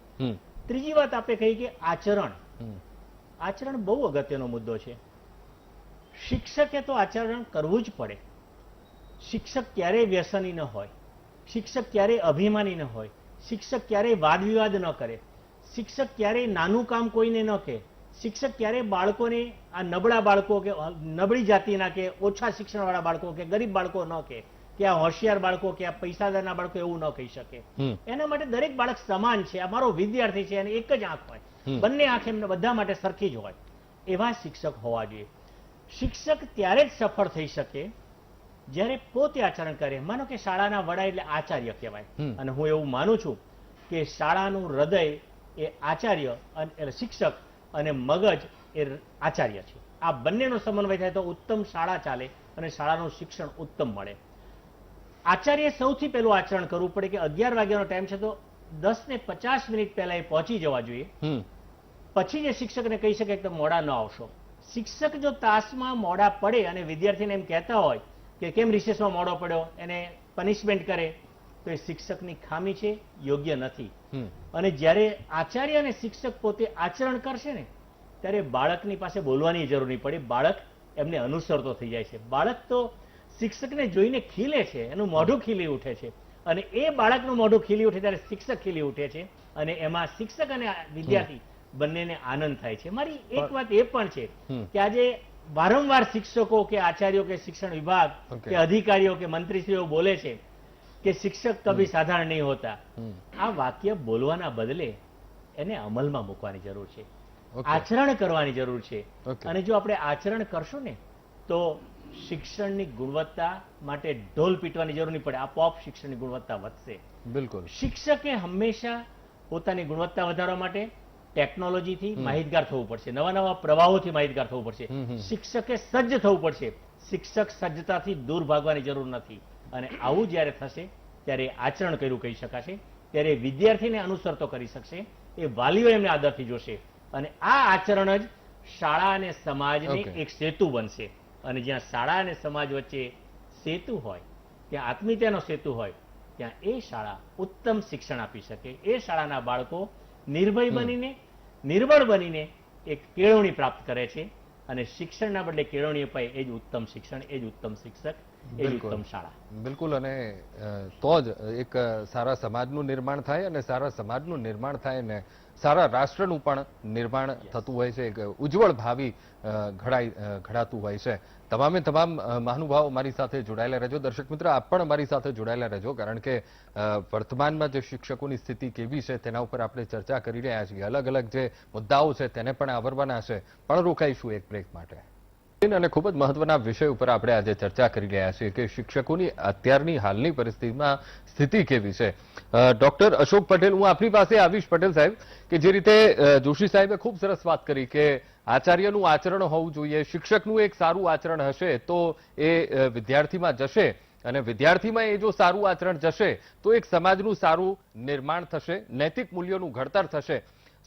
ત્રીજી વાત આપણે કહી કે આચરણ બહુ અગત્યનો મુદ્દો છે. શિક્ષકે તો આચરણ કરવું જ પડે. શિક્ષક ક્યારેય વ્યસની ન હોય, શિક્ષક ક્યારેય અભિમાની ન હોય, શિક્ષક ક્યારેય વાદ વિવાદ ન કરે, શિક્ષક ક્યારેય નાનું કામ કોઈને ન કહે, શિક્ષક ક્યારેય બાળકોને આ નબળા બાળકો કે નબળી જાતિના કે ઓછા શિક્ષણવાળા બાળકો કે ગરીબ બાળકો ન કહે, કે આ હોશિયાર બાળકો કે આ પૈસાદારના બાળકો એવું ન કહી શકે. એના માટે દરેક બાળક સમાન છે, આ મારો વિદ્યાર્થી છે, અને એક જ આંખ હોય, બંને આંખ એમને બધા માટે સરખી જ હોય, એવા શિક્ષક હોવા જોઈએ. શિક્ષક ત્યારે જ સફળ થઈ શકે જ્યારે પોતે આચરણ કરે. માનો કે શાળાના વડા એટલે આચાર્ય કહેવાય, અને હું એવું માનું છું કે શાળાનું હૃદય એ આચાર્ય એટલે શિક્ષક અને મગજ એ આચાર્ય છે. આ બંનેનો સમન્વય થાય તો ઉત્તમ શાળા ચાલે અને શાળાનું શિક્ષણ ઉત્તમ મળે. આચાર્ય સૌથી પહેલું આચરણ કરવું પડે કે 11 વાગ્યાનો ટાઈમ છે તો 10 ને 50 મિનિટ પહેલા એ પહોંચી જવા જોઈએ. પછી જે શિક્ષકને કહી શકે કે મોડા ન આવશો. શિક્ષક જો તાસમાં મોડા પડે અને વિદ્યાર્થીને એમ કહેતા હોય કે કેમ રિસેસમાં મોડો પડ્યો, એને પનિશમેન્ટ કરે, તો એ શિક્ષકની ખામી છે, યોગ્ય નથી. અને જ્યારે આચાર્ય અને શિક્ષક પોતે આચરણ કરશે ને ત્યારે બાળકની પાસે બોલવાની જરૂર નહીં પડે, બાળક એમને અનુસરતો થઈ જાય છે. બાળક તો શિક્ષકને જોઈને ખીલે છે, એનું મોઢું ખીલી ઉઠે છે, અને એ બાળકનું મોઢું ખીલી ઉઠે ત્યારે શિક્ષક ખીલી ઉઠે છે, અને એમાં શિક્ષક અને વિદ્યાર્થી બંનેને આનંદ થાય છે. મારી એક વાત એ પણ છે કે આજે વારંવાર શિક્ષકો કે આચાર્યો કે શિક્ષણ વિભાગ કે અધિકારીઓ કે મંત્રીશ્રીઓ બોલે છે કે શિક્ષક કભી સાધારણ નહીં હોતા, આ વાક્ય બોલવાના બદલે એને અમલમાં મૂકવાની જરૂર છે, આચરણ કરવાની જરૂર છે. અને જો આપણે આચરણ કરશું ને તો શિક્ષણની ગુણવત્તા માટે ઢોલ પીટવાની જરૂર નહીં પડે, આપોઆપ શિક્ષણની ગુણવત્તા વધશે. બિલકુલ. શિક્ષકે હંમેશા પોતાની ગુણવત્તા વધારવા માટે ટેકનોલોજીથી માહિતગાર થવું પડશે, નવા નવા પ્રવાહોથી માહિતગાર થવું પડશે. શિક્ષકે સજ્જ થવું પડશે. શિક્ષક સજ્જતાથી દૂર ભાગવાની જરૂર નથી. અને આવું જ્યારે થશે ત્યારે આચરણ કર્યું કહી શકાશે, ત્યારે વિદ્યાર્થીને અનુસરતો કરી શકશે, એ વાલીઓ એમને આદરથી જોશે. અને આ આચરણ જ શાળા અને સમાજની એક સેતુ બનશે. અને જ્યાં શાળા અને સમાજ વચ્ચે સેતુ હોય, ત્યાં આત્મીયતાનો સેતુ હોય, ત્યાં એ શાળા ઉત્તમ શિક્ષણ આપી શકે. એ શાળાના બાળકો નિર્ભય બનીને, નિર્બળ બનીને એક કેળવણી પ્રાપ્ત કરે છે. અને શિક્ષણના બદલે કેળવણી અપાય એ જ ઉત્તમ શિક્ષણ, એ જ ઉત્તમ શિક્ષક, એ જ ઉત્તમ શાળા. બિલકુલ. અને તો જ એક સારા સમાજનું નિર્માણ થાય, અને સારા સમાજનું નિર્માણ થાય ને સારા રાષ્ટ્રનું પણ નિર્માણ થતું હોય છે, એક ઉજ્જવળ ભાવિ ઘડાતું હોય છે. તમામે તમામ મહાનુભાવો મારી સાથે જોડાયેલા રહેજો. દર્શક મિત્ર, આપ પણ અમારી સાથે જોડાયેલા રહેજો, કારણ કે વર્તમાનમાં જે શિક્ષકોની સ્થિતિ કેવી છે તેના ઉપર આપણે ચર્ચા કરી રહ્યા છીએ. અલગ અલગ જે મુદ્દાઓ છે તેને પણ આવરવાના છે. પણ રોકાઈશું એક બ્રેક માટે. અને ખૂબ જ મહત્વના વિષય ઉપર આપણે આજે ચર્ચા કરી રહ્યા છીએ કે શિક્ષકોની અત્યારની હાલની પરિસ્થિતિમાં સ્થિતિ કેવી છે. ડોક્ટર અશોક પટેલ, હું આપની પાસે આવીશ. પટેલ સાહેબ, કે જે રીતે જોશી સાહેબે ખૂબ સરસ વાત કરી કે આચાર્યનું આચરણ હોવું જોઈએ, શિક્ષકનું એક સારું આચરણ હશે તો એ વિદ્યાર્થીમાં જશે, અને વિદ્યાર્થીમાં એ જો સારું આચરણ જશે તો એક સમાજનું સારું નિર્માણ થશે, નૈતિક મૂલ્યોનું ઘડતર થશે.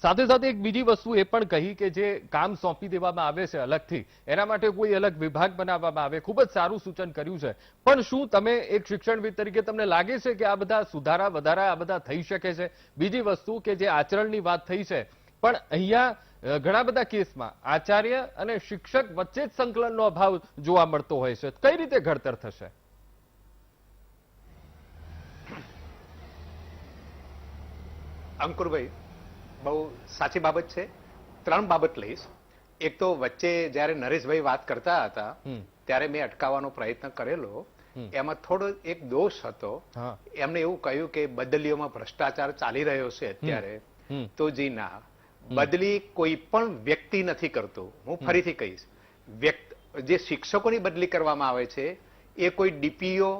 સાથે સાથે એક બીજી વસ્તુ એ પણ કહી કે જે કામ સોંપી દેવામાં આવે છે અલગથી, એના માટે કોઈ અલગ વિભાગ બનાવવામાં આવે. ખૂબ જ સારું સૂચન કર્યું છે. પણ શું તમે એક શિક્ષણવિદ તરીકે તમને લાગે છે કે આ બધા સુધારા વધારા આ બધા થઈ શકે છે? બીજી વસ્તુ કે જે આચરણની વાત થઈ છે, પણ અહીંયા ઘણા બધા કેસમાં આચાર્ય અને શિક્ષક વચ્ચે જ સંકલનનો અભાવ જોવા મળતો હોય છે. કઈ રીતે ઘડતર થશે? અંકુરભાઈ, બહુ સાચી બાબત છે. 3 બાબત લઈશ. એક તો વચ્ચે જ્યારે નરેશભાઈ વાત કરતા હતા ત્યારે મેં અટકાવવાનો પ્રયત્ન કરેલો. એમાં થોડો એક દોષ હતો. એમને એવું કહ્યું કે બદલીઓમાં ભ્રષ્ટાચાર ચાલી રહ્યો છે અત્યારે. તો જી ના, બદલી કોઈ પણ વ્યક્તિ નથી કરતો. હું ફરીથી કહીશ, જે શિક્ષકોની બદલી કરવામાં આવે છે એ કોઈ ડીપીઓ,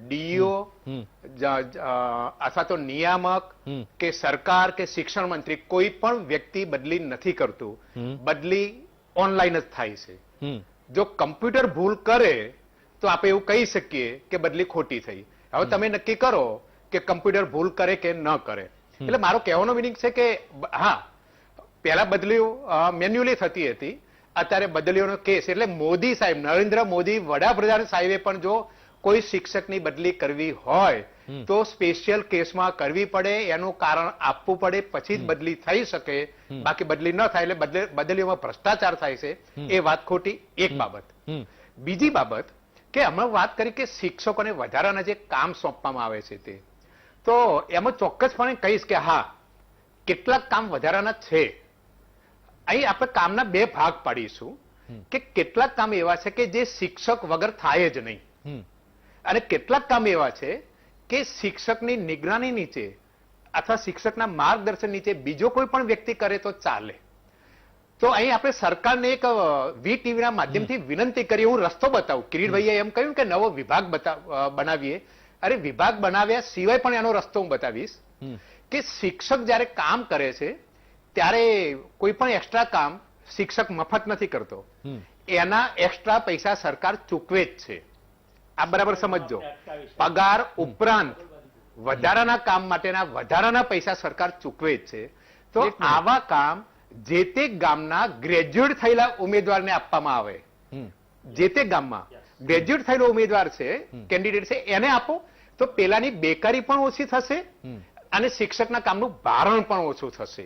ડીઈઓ અથવા તો નિયામક કે સરકાર કે શિક્ષણ મંત્રી કોઈ પણ વ્યક્તિ બદલી નથી કરતું. બદલી ઓનલાઈન જ થાય છે. જો કમ્પ્યુટર ભૂલ કરે તો આપણે એવું કહી શકીએ કે બદલી ખોટી થઈ. હવે તમે નક્કી કરો કે કમ્પ્યુટર ભૂલ કરે કે ન કરે. એટલે મારો કહેવાનો મિનિંગ છે કે હા, પહેલા બદલીઓ મેન્યુઅલી થતી હતી, અત્યારે બદલીઓનો કેસ. એટલે મોદી સાહેબ, નરેન્દ્ર મોદી વડાપ્રધાન સાહેબે પણ જો કોઈ શિક્ષકની બદલી કરવી હોય તો સ્પેશિયલ કેસમાં કરવી પડે, એનું કારણ આપવું પડે, પછી જ બદલી થઈ શકે. બાકી બદલી ન થાય એટલે બદલીઓમાં ભ્રષ્ટાચાર થાય છે, એ વાત ખોટી. એક બાબત. બીજી બાબત કે હમણાં વાત કરી કે શિક્ષકોને વધારાના જે કામ સોંપવામાં આવે છે તે, તો એમાં ચોક્કસપણે કહીશ કે હા, કેટલાક કામ વધારાના છે. અહીં આપણે કામના 2 ભાગ પાડીશું કે કેટલાક કામ એવા છે કે જે શિક્ષક વગર થાય જ નહીં, અને કેટલાક કામ એવા છે કે શિક્ષકની નિગરાની નીચે અથવા શિક્ષકના માર્ગદર્શન નીચે બીજો કોઈ પણ વ્યક્તિ કરે તો ચાલે. તો અહીં આપણે સરકારને એક વીટીવીના માધ્યમથી વિનંતી કરી, હું રસ્તો બતાવું. કિરીટભાઈએ એમ કહ્યું કે નવો વિભાગ બનાવીએ. અરે, વિભાગ બનાવ્યા સિવાય પણ એનો રસ્તો હું બતાવીશ કે શિક્ષક જ્યારે કામ કરે છે ત્યારે કોઈ પણ એક્સ્ટ્રા કામ શિક્ષક મફત નથી કરતો. એના એક્સ્ટ્રા પૈસા સરકાર ચૂકવે જ છે. આ બરાબર સમજજો. પગાર ઉપરાંત વધારાના કામ માટેના વધારાના પૈસા સરકાર ચૂકવે જ છે. તો આવા કામ જે તે ગામના ગ્રેજ્યુએટ થયેલા ઉમેદવારને આપવામાં આવે. જે તે ગામમાં ગ્રેજ્યુએટ થયેલો ઉમેદવાર છે, કેન્ડિડેટ છે, એને આપો તો પેલાની બેકારી પણ ઓછી થશે અને શિક્ષકના કામનું ભારણ પણ ઓછું થશે.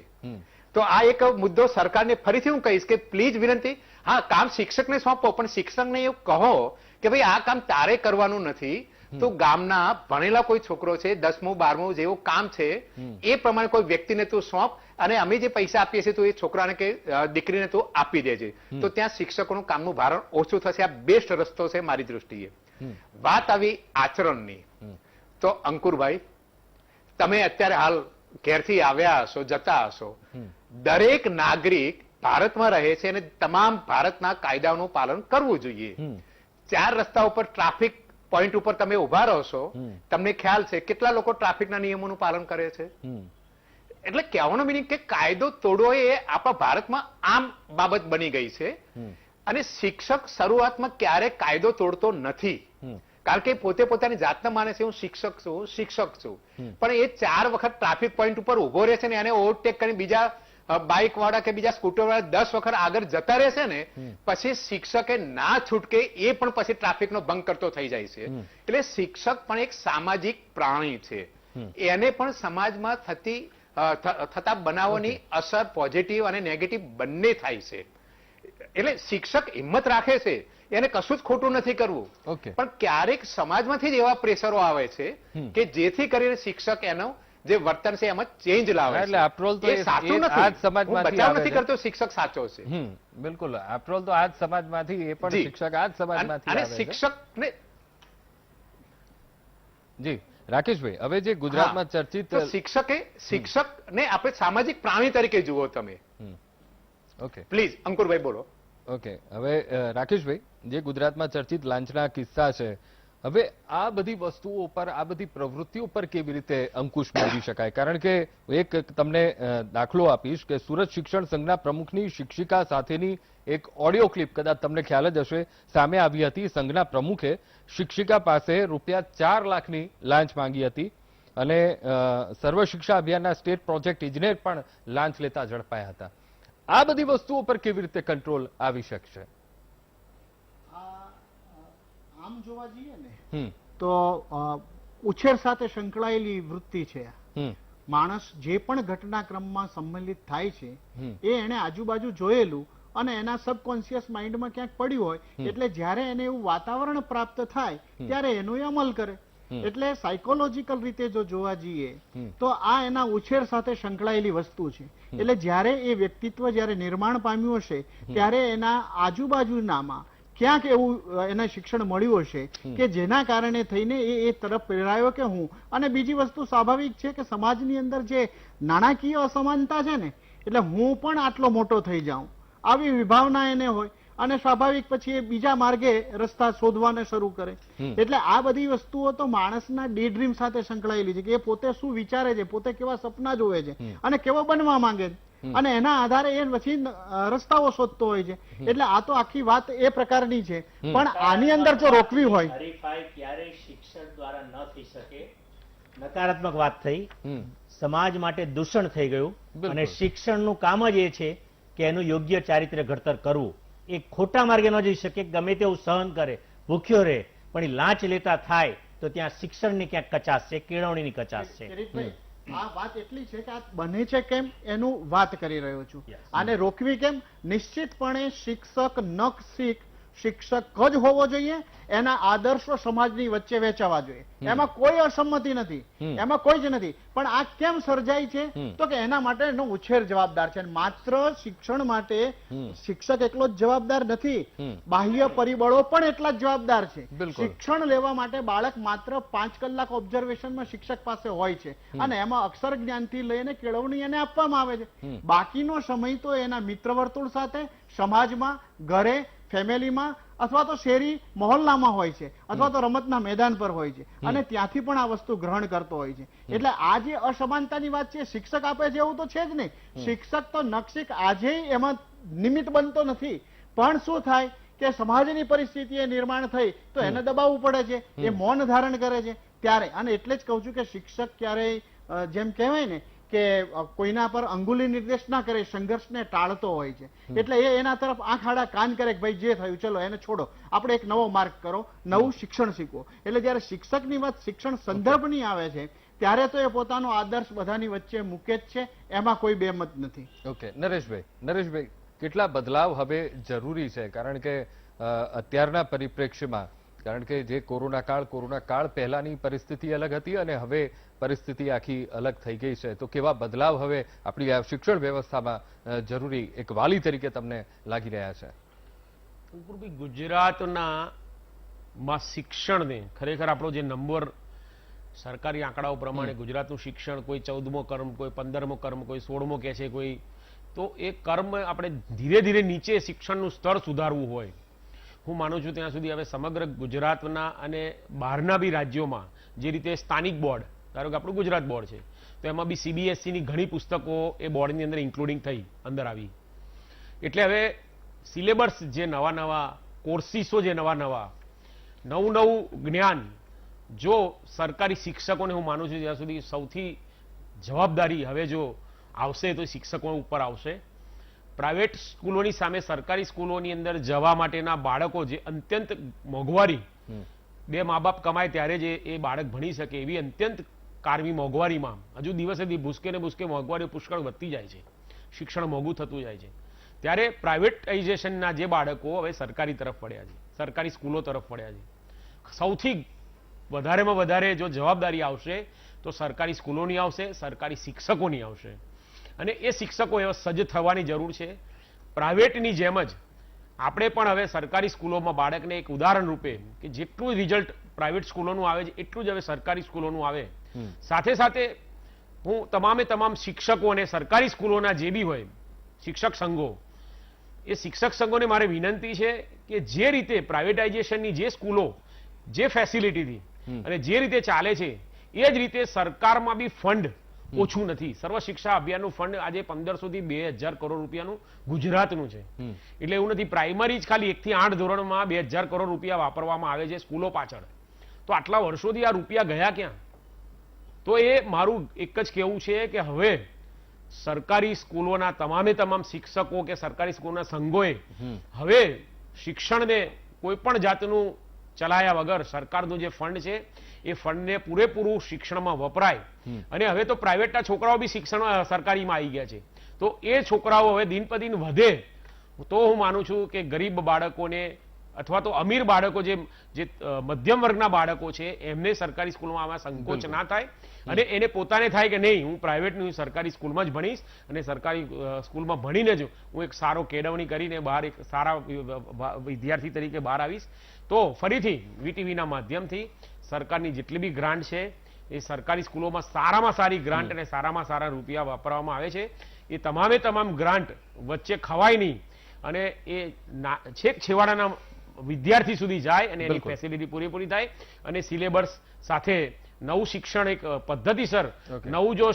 તો આ એક મુદ્દો સરકારને ફરીથી હું કહીશ કે પ્લીઝ વિનંતી, હા, કામ શિક્ષકને સોંપો, પણ શિક્ષકને એવું કહો કે ભાઈ આ કામ તારે કરવાનું નથી. તો ગામના ભણેલા કોઈ છોકરો છે, 10મું 12મું જેવું કામ છે એ પ્રમાણે કોઈ વ્યક્તિને તું સોંપ, અને અમે જે પૈસા આપીએ છીએ તો એ છોકરાને કે દીકરીને તું આપી દેજે. તો ત્યાં શિક્ષકોનું કામનું ભારણ ઓછું થશે. આ બેસ્ટ રસ્તો છે મારી દૃષ્ટિએ. વાત આવી આચરણની, તો અંકુરભાઈ, તમે અત્યારે હાલ ઘેરથી આવ્યા હશો, જતા હશો, દરેક નાગરિક ભારતમાં રહે છે અને તમામ ભારતના કાયદાઓનું પાલન કરવું જોઈએ. 4 રસ્તા ઉપર ટ્રાફિક પોઈન્ટ ઉપર તમે ઉભા રહો છો, તમને ખ્યાલ છે કેટલા લોકો ટ્રાફિકના નિયમોનું પાલન કરે છે? એટલે કહેવાનો મિનિંગ કે કાયદો તોડવો એ આપણા ભારતમાં આમ બાબત બની ગઈ છે. અને શિક્ષક શરૂઆતમાં ક્યારે કાયદો તોડતો નથી, કારણ કે પોતે પોતાની જાતને માને છે હું શિક્ષક છું. પણ એ 4 વખત ટ્રાફિક પોઈન્ટ ઉપર ઉભો રહે છે ને એને ઓવરટેક કરીને બીજા બાઇક વાળા કે બીજા સ્કૂટર વાળા 10 વખત આગળ જતા રહેશે ને, પછી શિક્ષકે ના છૂટકે એ પણ પછી ટ્રાફિકનો ભંગ કરતો થઈ જાય છે. એટલે શિક્ષક પણ એક સામાજિક પ્રાણી છે, એને પણ સમાજમાં થતા બનાવોની અસર પોઝિટિવ અને નેગેટિવ બંને થાય છે. એટલે શિક્ષક હિંમત રાખે છે, એને કશું જ ખોટું નથી કરવું, પણ ક્યારેક સમાજમાંથી જ એવા પ્રેશરો આવે છે કે જેથી કરીને શિક્ષક એનો જે વર્તન છે એમાં ચેન્જ લાવે છે. એટલે આફ્ટરઓલ તો એ સાચું આ જ નથી, સમાજમાંથી બચાવ આવે નથી છે. કરતો, શિક્ષક સાચો છે. બિલકુલ, આફ્ટરઓલ તો આ જ સમાજમાંથી, એ પણ જી. શિક્ષક આ જ સમાજમાંથી અને આવે છે. શિક્ષકને જી રાકેશભાઈ, હવે જે ગુજરાતમાં ચર્ચિત તો શિક્ષકને આપણે સામાજિક પ્રાણી તરીકે જુઓ તમે. ઓકે પ્લીઝ અંકુરભાઈ બોલો. ઓકે, હવે રાકેશભાઈ, જે ગુજરાતમાં ચર્ચિત લાંચના કિસ્સા છે, હવે આ બધી વસ્તુઓ ઉપર, આ બધી પ્રવૃત્તિઓ પર કેવી રીતે અંકુશ મેળવી શકાય? કારણ કે એક તમને દાખલો આપીશ કે સુરત શિક્ષણ સંઘના પ્રમુખની શિક્ષિકા સાથેની એક ઓડિયો ક્લિપ કદાચ તમને ખ્યાલ જ હશે, સામે આવી હતી. સંઘના પ્રમુખે શિક્ષિકા પાસે ₹4 લાખની લાંચ માંગી હતી અને સર્વ શિક્ષા અભિયાનના સ્ટેટ પ્રોજેક્ટ ઇજનેર પણ લાંચ લેતા ઝડપાયા હતા. આ બધી વસ્તુઓ પર કેવી રીતે કંટ્રોલ આવી શકશે? આમ જોવા જઈએ ને તો ઉછેર સાથે સંકળાયેલી વૃત્તિ છે. માણસ જે પણ ઘટનાક્રમમાં સંમેલિત થાય છે એ એને આજુબાજુ જોયેલું અને એના સબકોન્શિયસ માઇન્ડમાં ક્યાંક પડ્યું હોય, એટલે જ્યારે એને એવું વાતાવરણ પ્રાપ્ત થાય ત્યારે એનો એ અમલ કરે. એટલે સાયકોલોજીકલ રીતે જો જોવા જઈએ તો આ એના ઉછેર સાથે સંકળાયેલી વસ્તુ છે. એટલે જ્યારે એ વ્યક્તિત્વ જ્યારે નિર્માણ પામ્યું હશે ત્યારે એના આજુબાજુનામાં ક્યાંક એવું એને શિક્ષણ મળ્યું હશે કે જેના કારણે થઈને એ તરફ પ્રેરાયો કે હું. અને બીજી વસ્તુ સ્વાભાવિક છે કે સમાજની અંદર જે નાણાકીય અસમાનતા છે ને, એટલે હું પણ આટલો મોટો થઈ જાઉં, આવી વિભાવના એને હોય અને સ્વાભાવિક પછી એ બીજા માર્ગે રસ્તા શોધવાને શરૂ કરે. એટલે આ બધી વસ્તુઓ તો માણસના ડે ડ્રીમ સાથે સંકળાયેલી છે કે એ પોતે શું વિચારે છે, પોતે કેવા સપના જોવે છે અને કેવો બનવા માંગે છે, અને એના આધારે એ પછી રસ્તાઓ શોધતો હોય છે. એટલે આ તો આખી વાત એ પ્રકારની છે. પણ આની અંદર જો રોકવી હોય, હરીફાઈ ક્યારેય શિક્ષણ દ્વારા ન થઈ શકે. નકારાત્મક વાત થઈ, સમાજ માટે દૂષણ થઈ ગયું. અને શિક્ષણનું કામ જ એ છે કે એનું યોગ્ય ચારિત્ર્ય ઘડતર કરવું. એ ખોટા માર્ગે ન જઈ શકે, ગમે તેવું સહન કરે, ભૂખ્યો રહે, પણ એ લાંચ લેતા થાય તો ત્યાં શિક્ષણની ક્યાંક કચાશ છે, કેળવણીની કચાશ છે. આ વાત એટલી છે કે આ બને છે કેમ એનું વાત કરી રહ્યો છું. આને રોકવી કેમ? નિશ્ચિતપણે શિક્ષક શિક્ષક જ હોવો જોઈએ, એના આદર્શો સમાજની વચ્ચે વેચાવા જોઈએ, એમાં કોઈ અસંમતિ નથી, એમાં કોઈ જ નથી. પણ આ કેમ સર્જાય છે? તો કે એના માટે એનો ઉછેર જવાબદાર છે. માત્ર શિક્ષણ માટે શિક્ષક એકલો જ જવાબદાર નથી, બાહ્ય પરિબળો પણ એટલા જ જવાબદાર છે. શિક્ષણ લેવા માટે બાળક માત્ર 5 કલાક ઓબ્ઝર્વેશનમાં શિક્ષક પાસે હોય છે અને એમાં અક્ષર જ્ઞાનથી લઈને કેળવણી એને આપવામાં આવે છે. બાકીનો સમય તો એના મિત્ર વર્તુળ સાથે, સમાજમાં, ઘરે, ફેમિલીમાં અથવા તો શેરી મહોલ્લામાં હોય છે, અથવા તો રમતના મેદાન પર હોય છે, અને ત્યાંથી પણ આ વસ્તુ ગ્રહણ કરતો હોય છે. એટલે આ જે અસમાનતાની વાત છે, શિક્ષક આપે છે એવું તો છે જ નહીં. શિક્ષક તો નક્ષિક આજે એમાં નિમિત્ત બનતો નથી, પણ શું થાય કે સમાજની પરિસ્થિતિ એ નિર્માણ થઈ તો એને દબાવવું પડે છે, એ મૌન ધારણ કરે છે ત્યારે. અને એટલે જ કહું છું કે શિક્ષક ક્યારેય જેમ કહેવાય ને કે કોઈના પર અંગુલી નિર્દેશ ના કરે, સંઘર્ષને ટાળતો હોય છે. એટલે એ એના તરફ આંખ આડા કાન કરે કે ભાઈ જે થયું ચલો એને છોડો, આપણે એક નવો માર્ગ કરો, નવું શિક્ષણ શીખવો. એટલે જયારે શિક્ષકની વાત શિક્ષણ સંદર્ભની આવે છે ત્યારે તો એ પોતાનો આદર્શ બધાની વચ્ચે મૂકે જ છે, એમાં કોઈ બેમત નથી. ઓકે, નરેશભાઈ, કેટલા બદલાવ હવે જરૂરી છે? કારણ કે અત્યારના પરિપ્રેક્ષ્યમાં, કારણ કે જે કોરોના કાળ પહેલાની પરિસ્થિતિ અલગ હતી અને હવે પરિસ્થિતિ આખી અલગ થઈ ગઈ છે, તો કેવા બદલાવ હવે આપણી આ શિક્ષણ વ્યવસ્થામાં જરૂરી એક વાલી તરીકે તમને લાગી રહ્યા છે? ગુજરાતના શિક્ષણને ખરેખર આપણો જે નંબર સરકારી આંકડાઓ પ્રમાણે ગુજરાતનું શિક્ષણ કોઈ 14મો કર્મ, કોઈ 15મો કર્મ, કોઈ 16મો કહે છે, કોઈ તો એ કર્મ આપણે ધીરે ધીરે નીચે શિક્ષણનું સ્તર સુધારવું હોય, હું માનું છું ત્યાં સુધી હવે સમગ્ર ગુજરાતના અને બહારના બી રાજ્યોમાં જે રીતે સ્થાનિક બોર્ડ, ધારો કે આપણું ગુજરાત બોર્ડ છે તો એમાં બી CBSEની ઘણી પુસ્તકો એ બોર્ડની અંદર ઇન્ક્લુડિંગ થઈ અંદર આવી, એટલે હવે સિલેબસ જે નવા કોર્સિસો, જે નવું જ્ઞાન, જો સરકારી શિક્ષકોને હું માનું છું ત્યાં સુધી સૌથી જવાબદારી હવે જો આવશે તો શિક્ષકો ઉપર આવશે. પ્રાઇવેટ સ્કૂલોની સામે સરકારી સ્કૂલોની અંદર જવા માટેના બાળકો, જે અત્યંત મોંઘવારી, બે મા બાપ કમાય ત્યારે જ એ બાળક ભણી શકે એવી અત્યંત કારમી મોંઘવારીમાં હજુ દિવસે ભૂસકે ને ભૂસકે મોંઘવારી પુષ્કળ વધતી જાય છે, શિક્ષણ મોંઘું થતું જાય છે, ત્યારે પ્રાઇવેટાઇઝેશનના જે બાળકો હવે સરકારી તરફ વળ્યા છે, સરકારી સ્કૂલો તરફ વળ્યા છે. સૌથી વધારેમાં વધારે જો જવાબદારી આવશે તો સરકારી સ્કૂલોની આવશે, સરકારી શિક્ષકોની આવશે, અને એ શિક્ષકો એવા સજ્જ થવાની જરૂર છે. પ્રાઇવેટની જેમ જ આપણે પણ હવે સરકારી સ્કૂલોમાં બાળકને એક ઉદાહરણ રૂપે કે જેટલું રિઝલ્ટ પ્રાઇવેટ સ્કૂલોનું આવે છે એટલું જ હવે સરકારી સ્કૂલોનું આવે. સાથે સાથે હું તમામ શિક્ષકો અને સરકારી સ્કૂલોના જે બી હોય શિક્ષક સંઘો, એ શિક્ષક સંઘોને મારે વિનંતી છે કે જે રીતે પ્રાઇવેટાઇઝેશનની જે સ્કૂલો જે ફેસિલિટીથી અને જે રીતે ચાલે છે એ જ રીતે સરકારમાં બી ફંડ ઓછું નથી. સર્વ શિક્ષા અભિયાનનું ફંડ આજે 1500 થી 2000 કરોડ રૂપિયાનું ગુજરાતનું છે. એટલે એવું નથી પ્રાઇમરી જ ખાલી 1 થી 8 ધોરણમાં 2000 કરોડ રૂપિયા વાપરવામાં આવે છે સ્કૂલો પાછળ, તો આટલા વર્ષોથી આ રૂપિયા ગયા ક્યાં? તો એ મારું એક જ કહેવું છે કે હવે સરકારી સ્કૂલોના તમામ શિક્ષકો કે સરકારી સ્કૂલના સંઘોએ હવે શિક્ષણને કોઈ પણ જાતનું ચલાયા વગર સરકારનું જે ફંડ છે એ ફંડને પૂરેપૂરું શિક્ષણમાં વપરાય. અને હવે તો પ્રાઇવેટના છોકરાઓ બી શિક્ષણ સરકારીમાં આવી ગયા છે, તો એ છોકરાઓ હવે દિન પર દિન વધે તો હું માનું છું કે ગરીબ બાળકોને અથવા તો અમીર બાળકો, જે મધ્યમ વર્ગના બાળકો છે, એમને સરકારી સ્કૂલમાં આમાં સંકોચ ના થાય અને એને પોતાને થાય કે નહીં, હું પ્રાઇવેટની સરકારી સ્કૂલમાં જ ભણીશ અને સરકારી સ્કૂલમાં ભણીને જ હું એક સારો કેળવણી કરીને બહાર એક સારા વિદ્યાર્થી તરીકે બહાર આવીશ. તો ફરીથી VTVના માધ્યમથી સરકારની જેટલી બી ગ્રાન્ટ છે એ સરકારી સ્કૂલોમાં સારામાં સારી ગ્રાન્ટ અને સારામાં સારા રૂપિયા વાપરવામાં આવે છે. એ તમામ ગ્રાન્ટ વચ્ચે ખવાય નહીં અને એ છેક છેવાડાના વિદ્યાર્થી સુધી જાય અને એની ફેસિલિટી પૂરેપૂરી થાય અને સિલેબસ સાથે નવું શિક્ષણ એક પદ્ધતિસર નવું જો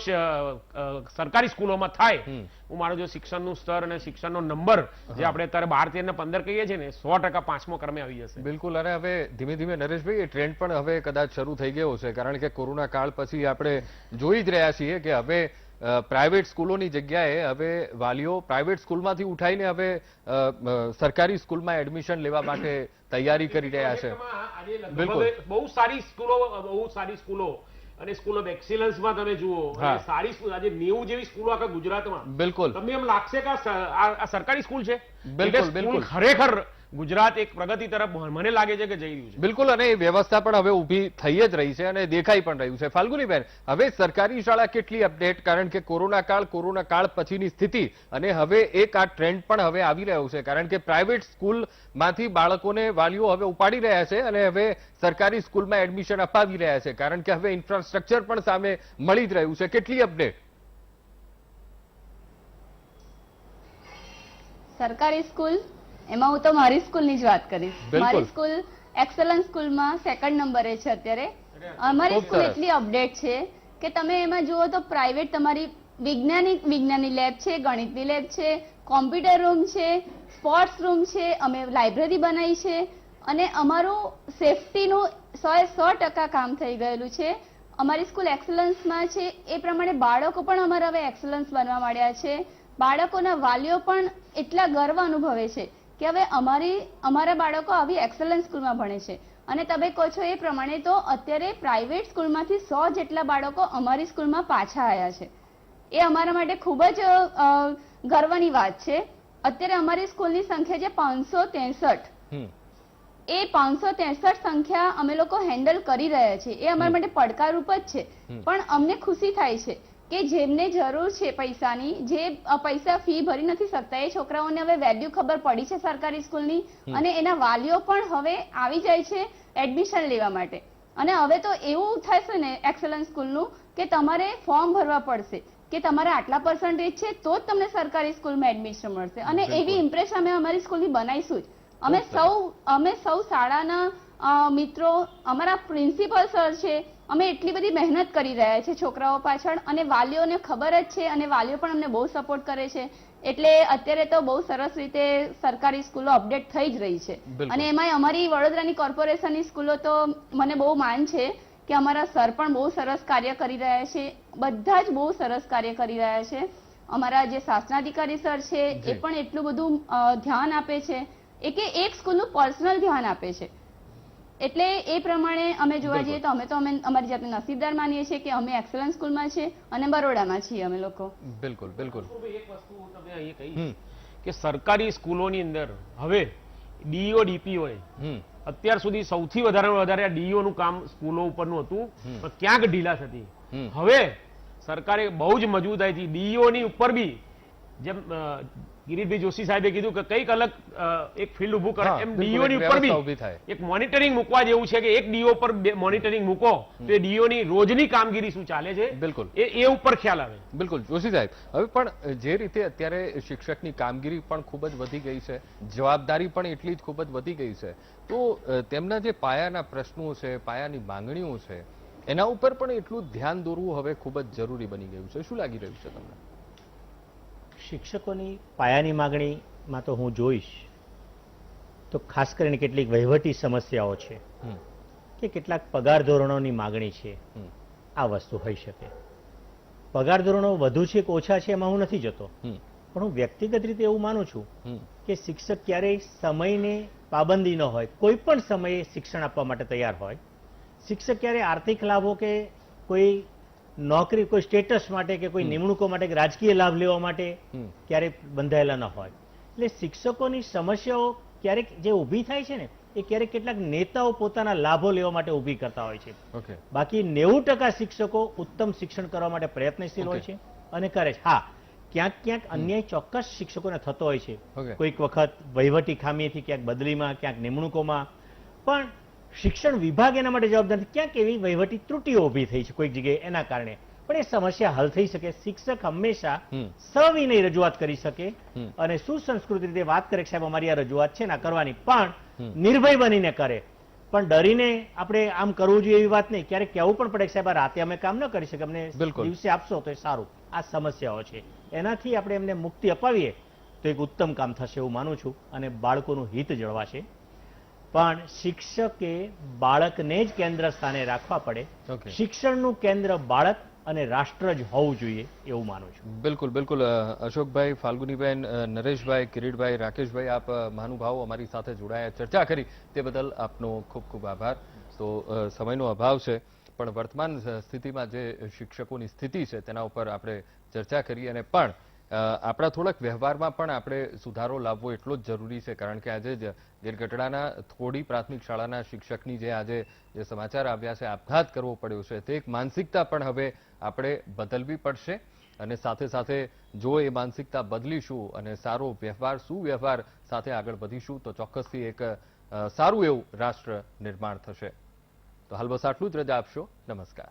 સરકારી સ્કૂલોમાં થાય, હું મારો જો શિક્ષણનું સ્તર અને શિક્ષણનો નંબર જે આપણે અત્યારે 12, 13 ને 15 કહીએ છીએ ને 100% 5મો ક્રમે આવી જશે. બિલકુલ. અને હવે ધીમે ધીમે નરેશભાઈ એ ટ્રેન્ડ પણ હવે કદાચ શરૂ થઈ ગયો છે, કારણ કે કોરોના કાળ પછી આપણે જોઈ જ રહ્યા છીએ કે હવે પ્રાઇવેટ સ્કૂલોની જગ્યાએ હવે વાલીઓ પ્રાઇવેટ સ્કૂલમાંથી ઉઠાઈને હવે સરકારી સ્કૂલમાં એડમિશન લેવા માટે તૈયારી કરી રહ્યા છે. બિલકુલ. બહુ સારી સ્કૂલો અને સ્કૂલ ઓફ એક્સિલન્સમાં તમે જુઓ, સારી સ્કૂલ આજે 90 જેવી સ્કૂલો આખા ગુજરાતમાં. બિલકુલ. તમને એમ લાગશે કે આ સરકારી સ્કૂલ છે. બિલકુલ. ખરેખર ગુજરાત એક પ્રગતિ તરફ મને લાગે છે કે જઈ રહ્યું છે. બિલકુલ. અને એ વ્યવસ્થા પણ હવે ઊભી થઈ જ રહી છે અને દેખાઈ પણ રહ્યું છે. ફાલ્ગુનીબેન, હવે સરકારી શાળા કેટલી અપડેટ, કારણ કે કોરોના કાળ પછીની સ્થિતિ અને હવે એક આ ટ્રેન્ડ પણ હવે આવી રહ્યો છે, કારણ કે પ્રાઇવેટ સ્કૂલમાંથી બાળકોને વાલીઓ હવે ઉપાડી રહ્યા છે અને હવે સરકારી સ્કૂલમાં એડમિશન અપાવી રહ્યા છે, કારણ કે હવે ઇન્ફ્રાસ્ટ્રક્ચર પણ સામે મળી જ રહ્યું છે. કેટલી અપડેટ? સરકારી સ્કૂલ એમાં હું તો મારી સ્કૂલની જ વાત કરીશ. મારી સ્કૂલ એક્સલન્સ સ્કૂલમાં 2nd નંબરે છે અત્યારે. અમારી સ્કૂલ એટલી અપડેટ છે કે તમે એમાં જુઓ તો પ્રાઇવેટ તમારી વિજ્ઞાનની લેબ છે, ગણિતની લેબ છે, કોમ્પ્યુટર રૂમ છે, સ્પોર્ટ્સ રૂમ છે, અમે લાઇબ્રેરી બનાવી છે અને અમારું સેફટીનું 100% કામ થઈ ગયેલું છે. અમારી સ્કૂલ એક્સલન્સમાં છે એ પ્રમાણે બાળકો પણ અમારા હવે એક્સલન્સ બનવા માંડ્યા છે. બાળકોના વાલીઓ પણ એટલા ગર્વ અનુભવે છે કે હવે અમારા બાળકો આવી એક્સલન્સ સ્કૂલમાં ભણે છે. અને તમે કહો છો એ પ્રમાણે તો અત્યારે પ્રાઇવેટ સ્કૂલમાંથી 100 જેટલા બાળકો અમારી સ્કૂલમાં પાછા આવ્યા છે. એ અમારા માટે ખૂબ જ ગર્વની વાત છે. અત્યારે અમારી સ્કૂલની સંખ્યા છે 563. એ 563 સંખ્યા અમે લોકો હેન્ડલ કરી રહ્યા છીએ. એ અમારા માટે પડકારરૂપ જ છે, પણ અમને ખુશી થાય છે કે જેમને જરૂર છે પૈસાની, જે પૈસા ફી ભરી નથી શકતા, એ છોકરાઓને હવે વેલ્યુ ખબર પડી છે સરકારી સ્કૂલની અને એના વાલીઓ પણ હવે આવી જાય છે એડમિશન લેવા માટે. અને હવે તો એવું થશે ને એક્સલન્સ સ્કૂલનું કે તમારે ફોર્મ ભરવા પડશે કે તમારે આટલા પર્સન્ટેજ છે તો જ તમને સરકારી સ્કૂલમાં એડમિશન મળશે. અને એવી ઇમ્પ્રેસ અમે અમારી સ્કૂલની બનાવીશું જ. અમે સૌ શાળાના મિત્રો, અમારા પ્રિન્સિપલ સર છે, અમે એટલી બધી મહેનત કરી રહ્યા છે છોકરાઓ પાછળ, અને વાલીઓને ખબર જ છે અને વાલીઓ પણ અમને બહુ સપોર્ટ કરે છે. એટલે અત્યારે તો બહુ સરસ રીતે સરકારી સ્કૂલો અપડેટ થઈ જ રહી છે. અને એમાંય અમારી વડોદરાની કોર્પોરેશનની સ્કૂલો તો મને બહુ માન છે કે અમારા સર પણ બહુ સરસ કાર્ય કરી રહ્યા છે, બધા જ બહુ સરસ કાર્ય કરી રહ્યા છે. અમારા જે શાસનાધિકારી સર છે એ પણ એટલું બધું ધ્યાન આપે છે, એક સ્કૂલનું પર્સનલ ધ્યાન આપે છે. એટલે એ પ્રમાણે અમે જોવા જઈએ તો અમે અમારી જાતને નસીબદાર માનીએ છીએ કે અમે એક્સલન્સ સ્કૂલમાં છે અને બરોડામાં છીએ અમે લોકો. બિલકુલ બિલકુલ. એક વસ્તુ તમે અહીં કહી કે સરકારી સ્કૂલોની અંદર હવે ડીઈઓ ડીપીઓ અત્યાર સુધી સૌથી વધારે ડીઈઓ નું કામ સ્કૂલો ઉપરનું હતું, પણ ક્યાંક ઢીલાશ હતી. હવે સરકારે બહુ જ મજબૂતાઈથી ડીઈઓ ની ઉપર બી, જેમ કિરીટભાઈ જોશી સાહેબે કીધું કે કંઈક અલગ એક ફિલ્ડ ઉભું કરે, એમ ડીઈઓ ની ઉપર બી એક મોનિટરિંગ મૂકવા જેવું છે કે એક ડીઈઓ પર મોનિટરિંગ મૂકો તો એ ડીઈઓ ની રોજની કામગીરી શું ચાલે છે બિલકુલ એ ઉપર ખ્યાલ આવે. બિલકુલ જોશી સાહેબ, હવે પણ જે રીતે અત્યારે શિક્ષકની કામગીરી પણ ખૂબ જ વધી ગઈ છે, જવાબદારી પણ એટલી જ ખૂબ જ વધી ગઈ છે, તો તેમના જે પાયાના પ્રશ્નો છે, પાયાની માંગણીઓ છે, એના ઉપર પણ એટલું ધ્યાન દોરવું હવે ખૂબ જ જરૂરી બની ગયું છે. શું લાગી રહ્યું છે તમને? શિક્ષકોની પાયાની માગણીમાં તો હું જોઈશ તો ખાસ કરીને કેટલીક વહીવટી સમસ્યાઓ છે કે કેટલાક પગાર ધોરણોની માગણી છે. આ વસ્તુ હોઈ શકે. પગાર ધોરણો વધુ છે કે ઓછા છે એમાં હું નથી જતો, પણ હું વ્યક્તિગત રીતે એવું માનું છું કે શિક્ષક ક્યારેય સમયને પાબંદી ન હોય, કોઈ પણ સમયે શિક્ષણ આપવા માટે તૈયાર હોય. શિક્ષક ક્યારેય આર્થિક લાભો કે કોઈ નોકરી, કોઈ સ્ટેટસ માટે કે કોઈ નિમણૂકો માટે કે રાજકીય લાભ લેવા માટે ક્યારેય બંધાયેલા ન હોય. એટલે શિક્ષકોની સમસ્યાઓ ક્યારેક જે ઊભી થાય છે ને એ ક્યારેક કેટલાક નેતાઓ પોતાના લાભો લેવા માટે ઊભી કરતા હોય છે. બાકી 90% શિક્ષકો ઉત્તમ શિક્ષણ કરવા માટે પ્રયત્નશીલ હોય છે અને કરે છે. હા, ક્યાંક અન્યાય ચોક્કસ શિક્ષકોને થતો હોય છે, કોઈક વખત વહીવટી ખામીથી, ક્યાંક બદલીમાં, ક્યાંક નિમણૂકોમાં, પણ શિક્ષણ વિભાગ એના માટે જવાબદાર નથી. ક્યાંક એવી વહીવટી ત્રુટીઓ ઊભી થઈ છે કોઈક જગ્યાએ, એના કારણે પણ એ સમસ્યા હલ થઈ શકે. શિક્ષક હંમેશા સવિનય રજૂઆત કરી શકે અને સુસંસ્કૃત રીતે વાત કરે કે સાહેબ અમારી આ રજૂઆત છે ને આ કરવાની, પણ નિર્ભય બનીને કરે. પણ ડરીને આપણે આમ કરવું જોઈએ એવી વાત નહીં. ક્યારેક કહેવું પણ પડે કે સાહેબ આ રાતે અમે કામ ન કરી શકીએ, અમને દિવસે આપશો તો એ સારું. આ સમસ્યાઓ છે, એનાથી આપણે એમને મુક્તિ અપાવીએ તો એક ઉત્તમ કામ થશે એવું માનું છું અને બાળકોનું હિત જળવાશે. પણ શિક્ષકે બાળકને જ કેન્દ્ર સ્થાને રાખવા પડે. શિક્ષણનું કેન્દ્ર બાળક અને રાષ્ટ્ર જ હોવું જોઈએ એવું માનું છું. બિલકુલ બિલકુલ. અશોકભાઈ, ફાલ્ગુનીબેન, નરેશભાઈ, કિરીટભાઈ, રાકેશભાઈ, આપ મહાનુભાવો અમારી સાથે જોડાયા, ચર્ચા કરી, તે બદલ આપનો ખૂબ ખૂબ આભાર. તો સમયનો અભાવ છે, પણ વર્તમાન સ્થિતિમાં જે શિક્ષકોની સ્થિતિ છે તેના ઉપર આપણે ચર્ચા કરી, અને પણ આપણા થોડાક વ્યવહારમાં પણ આપણે સુધારો લાવવો એટલો જ જરૂરી છે. કારણ કે આજે જ ગીરગઢડાના થોડી પ્રાથમિક શાળાના શિક્ષકની જે આજે જે સમાચાર આવ્યા છે, આપઘાત કરવો પડ્યો છે, તે એક માનસિકતા પણ હવે આપણે બદલવી પડશે. અને સાથે સાથે જો એ માનસિકતા બદલીશું અને સારો વ્યવહાર, સુવ્યવહાર સાથે આગળ વધીશું તો ચોક્કસથી એક સારું એવું રાષ્ટ્ર નિર્માણ થશે. તો હાલ બસ આટલું જ. રજા આપશો. નમસ્કાર.